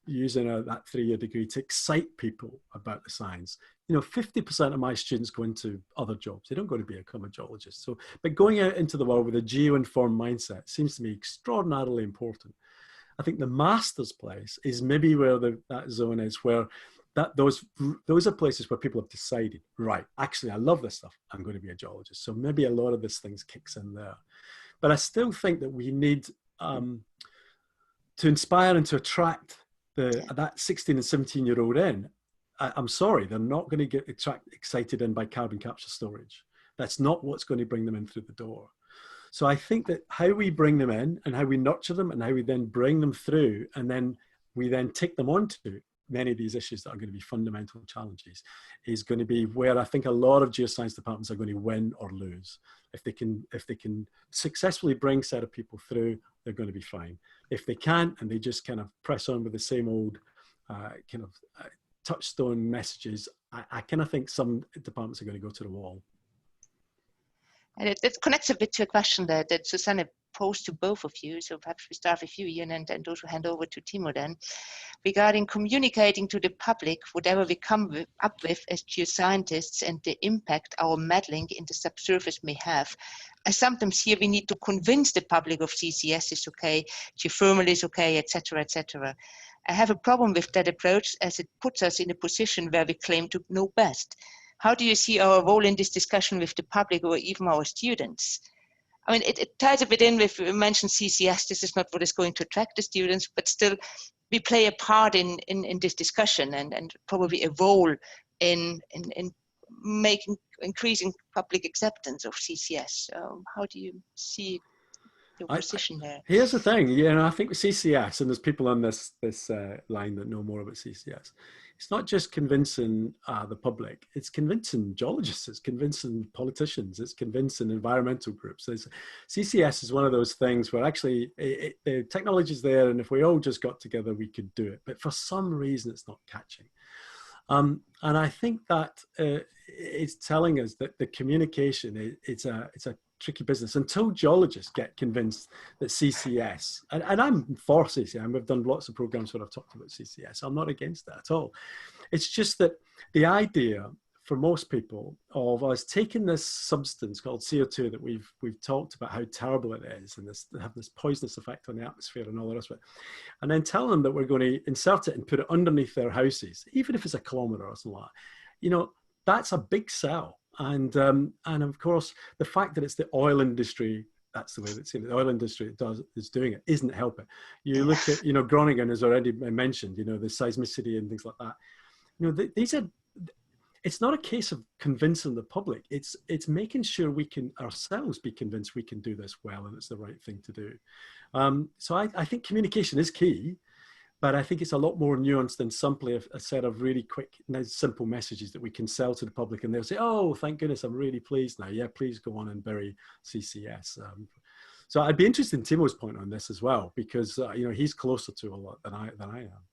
using that 3-year degree to excite people about the science. 50% of my students go into other jobs. They don't go to become a geologist. But going out into the world with a geo-informed mindset seems to me extraordinarily important. I think the master's place is maybe where that zone is, where those are places where people have decided, right, actually, I love this stuff. I'm going to be a geologist. So maybe a lot of this things kicks in there. But I still think that we need to inspire and to attract that 16 and 17-year-old in. I'm sorry, they're not going to get excited in by carbon capture storage. That's not what's going to bring them in through the door. So I think that how we bring them in and how we nurture them and how we then bring them through and then we then take them onto many of these issues that are going to be fundamental challenges is going to be where I think a lot of geoscience departments are going to win or lose. If they can successfully bring a set of people through, they're going to be fine. If they can't and they just kind of press on with the same old touchstone messages, I kind of think some departments are going to go to the wall. And it connects a bit to a question that Susanne posed to both of you. So perhaps we start with you, Iain, and also hand over to Timo then. Regarding communicating to the public whatever we come up with as geoscientists and the impact our meddling in the subsurface may have. I sometimes hear we need to convince the public of CCS is okay, geothermal is okay, etc., etc. I have a problem with that approach as it puts us in a position where we claim to know best. How do you see our role in this discussion with the public or even our students? I mean, it ties a bit in with, we mentioned CCS, this is not what is going to attract the students, but still we play a part in this discussion and probably a role in increasing public acceptance of CCS. How do you see your position there? Here's the thing, I think with CCS, and there's people on this line that know more about CCS, it's not just convincing the public, it's convincing geologists, it's convincing politicians, it's convincing environmental groups. CCS is one of those things where actually the technology is there, and if we all just got together, we could do it. But for some reason, it's not catching. And I think that it's telling us that the communication, it's a tricky business until geologists get convinced that CCS, and I'm for CCS, and we've done lots of programs where I've talked about CCS, I'm not against that at all. It's just that the idea for most people of us taking this substance called CO2 that we've talked about how terrible it is and have this poisonous effect on the atmosphere and all the rest of it, and then telling them that we're going to insert it and put it underneath their houses, even if it's a kilometre or something like that, that's a big sell. And of course, the fact that it's the oil industry, that's the way that's the oil industry is doing it, isn't helping. You look at, Groningen has already mentioned, the seismicity and things like that. These are, it's not a case of convincing the public. It's making sure we can ourselves be convinced we can do this well and it's the right thing to do. So I think communication is key. But I think it's a lot more nuanced than simply a set of really quick, simple messages that we can sell to the public. And they'll say, oh, thank goodness, I'm really pleased now. Yeah, please go on and bury CCS. So I'd be interested in Timo's point on this as well, because he's closer to a lot than I am.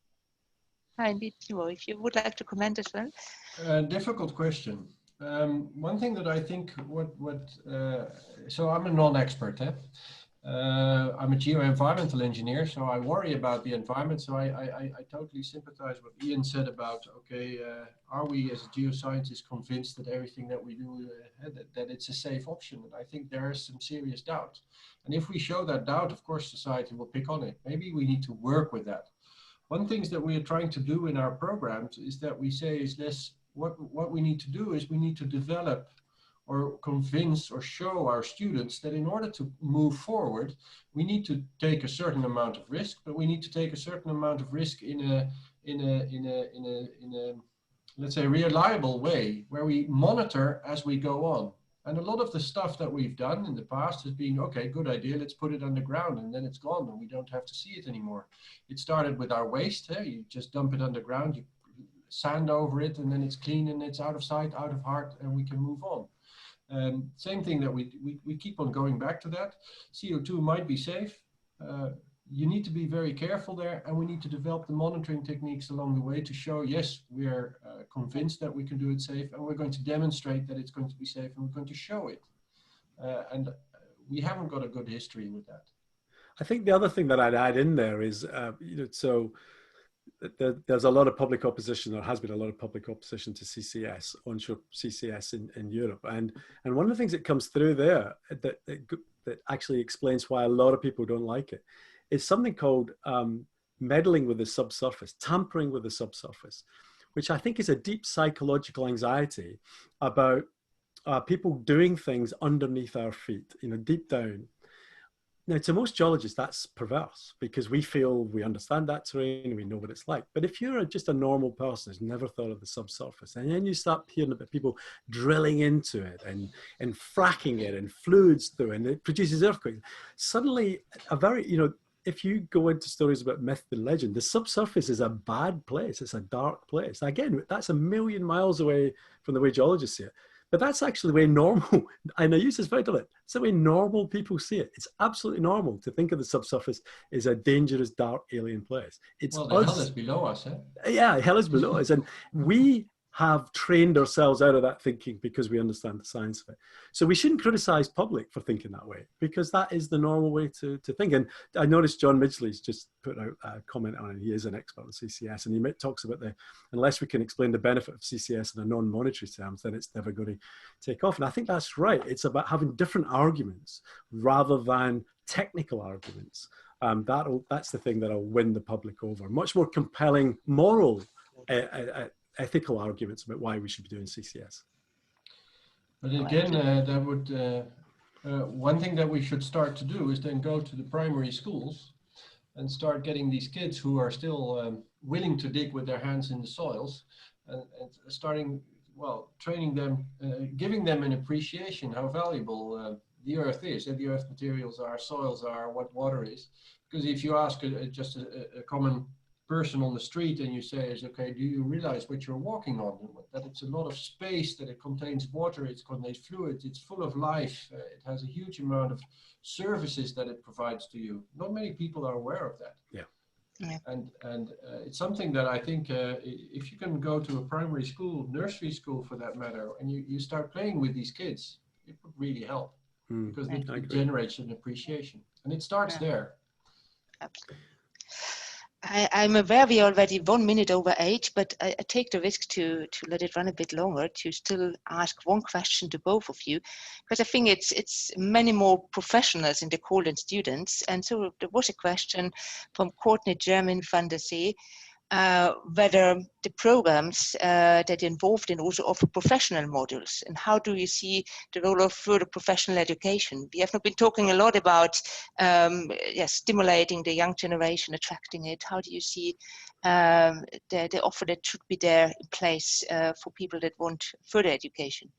Hi, indeed, Timo, if you would like to comment as well. Difficult question. One thing that I think so I'm a non-expert, I'm a geo-environmental engineer, so I worry about the environment. So I totally sympathize with what Iain said about, okay, are we as geoscientists convinced that everything that we do, that it's a safe option? And I think there is some serious doubt. And if we show that doubt, of course, society will pick on it. Maybe we need to work with that. One thing that we are trying to do in our programs is that we say is less, what we need to do is we need to develop or convince or show our students that in order to move forward, we need to take a certain amount of risk, but we need to take a certain amount of risk in a let's say reliable way where we monitor as we go on. And a lot of the stuff that we've done in the past has been, okay, good idea, let's put it underground and then it's gone and we don't have to see it anymore. It started with our waste, you just dump it underground, you sand over it and then it's clean and it's out of sight, out of heart, and we can move on. Same thing that we keep on going back to that. CO2 might be safe. You need to be very careful there, and we need to develop the monitoring techniques along the way to show, yes, we are convinced that we can do it safe, and we're going to demonstrate that it's going to be safe, and we're going to show it. And we haven't got a good history with that. I think the other thing that I'd add in there is, so there's a lot of public opposition, or has been a lot of public opposition to CCS, onshore CCS in Europe. And one of the things that comes through there that actually explains why a lot of people don't like it is something called meddling with the subsurface, tampering with the subsurface, which I think is a deep psychological anxiety about people doing things underneath our feet, deep down, Now, to most geologists, that's perverse because we feel we understand that terrain, we know what it's like. But if you're just a normal person who's never thought of the subsurface, and then you start hearing about people drilling into it and fracking it and fluids through, and it produces earthquakes, suddenly if you go into stories about myth and legend, the subsurface is a bad place. It's a dark place. Again, that's a million miles away from the way geologists see it. But that's actually the way normal, and I use this very deliberately, it's the way normal people see it. It's absolutely normal to think of the subsurface as a dangerous, dark, alien place. It's well, the hell is below us, eh? Yeah, hell is below us. And we have trained ourselves out of that thinking because we understand the science of it. So we shouldn't criticize public for thinking that way, because that is the normal way to think. And I noticed John Midgley's just put out a comment on it. He is an expert on CCS, and he talks about unless we can explain the benefit of CCS in a non-monetary terms, then it's never going to take off. And I think that's right. It's about having different arguments rather than technical arguments. That's the thing that'll win the public over. Much more compelling moral ethical arguments about why we should be doing CCS. But again, that would one thing that we should start to do is then go to the primary schools and start getting these kids who are still willing to dig with their hands in the soils, and starting, well, training them, giving them an appreciation how valuable the earth is, and the earth materials are, soils are, what water is. Because if you ask just a common person on the street and you say, okay, do you realize what you're walking on? That it's a lot of space, that it contains water, it contains fluids, it's full of life, it has a huge amount of services that it provides to you. Not many people are aware of that. Yeah. Yeah. And it's something that I think if you can go to a primary school, nursery school for that matter, and you start playing with these kids, it would really help, because it generates an appreciation, and it starts there. Absolutely. I'm aware we are already 1 minute over 8, but I take the risk to let it run a bit longer, to still ask one question to both of you, because I think it's many more professionals in the call than students. And so there was a question from Courtney German van der See, whether the programs that are involved in also offer professional modules, and how do you see the role of further professional education? We have not been talking a lot about stimulating the young generation, attracting it. How do you see the offer that should be there in place for people that want further education?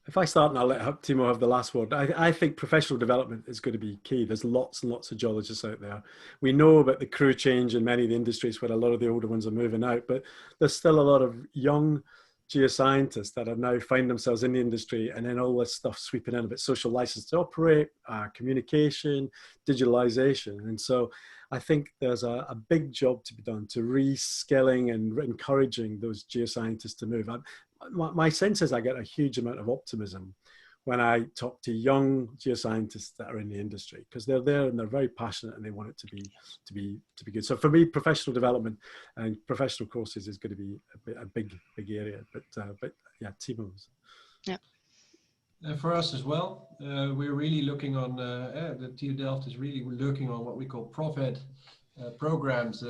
If I start and I'll let Timo have the last word, I think professional development is going to be key. There's lots and lots of geologists out there. We know about the crew change in many of the industries where a lot of the older ones are moving out, but there's still a lot of young geoscientists that are now find themselves in the industry, and then all this stuff sweeping in about social license to operate, communication, digitalization. And so I think there's a big job to be done to reskilling and encouraging those geoscientists to move. My sense is I get a huge amount of optimism when I talk to young geoscientists that are in the industry, because they're there and they're very passionate and they want it to be good. So for me, professional development and professional courses is going to be a big area. But yeah, Timo's. Yeah. For us as well, we're really looking on, the TU Delft is really looking on what we call ProfEd programs,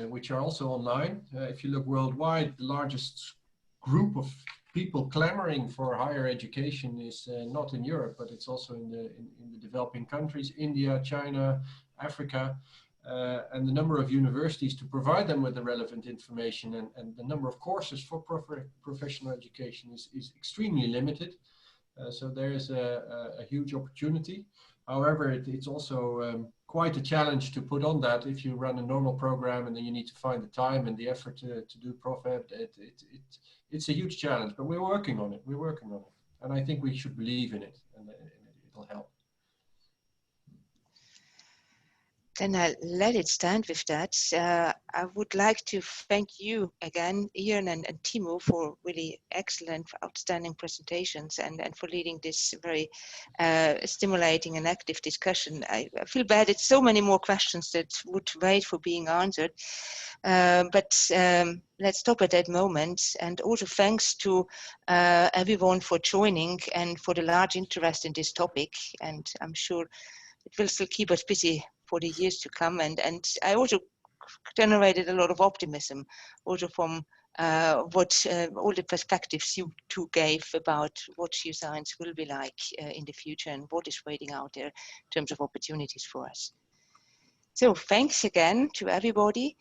which are also online. If you look worldwide, the largest group of people clamoring for higher education is not in Europe, but it's also in the developing countries, India, China, Africa, and the number of universities to provide them with the relevant information and the number of courses for professional education is extremely limited. So there is a huge opportunity. However, it's also quite a challenge to put on that if you run a normal program and then you need to find the time and the effort to do ProfEd. It's a huge challenge, but we're working on it. We're working on it. And I think we should believe in it, and it'll help. Then I'll let it stand with that. I would like to thank you again, Iain and Timo, for really excellent, outstanding presentations and for leading this very stimulating and active discussion. I feel bad, it's so many more questions that would wait for being answered. But let's stop at that moment. And also thanks to everyone for joining and for the large interest in this topic. And I'm sure it will still keep us busy for the years to come. And I also generated a lot of optimism, also from what all the perspectives you two gave about what geoscience will be like in the future and what is waiting out there in terms of opportunities for us. So thanks again to everybody.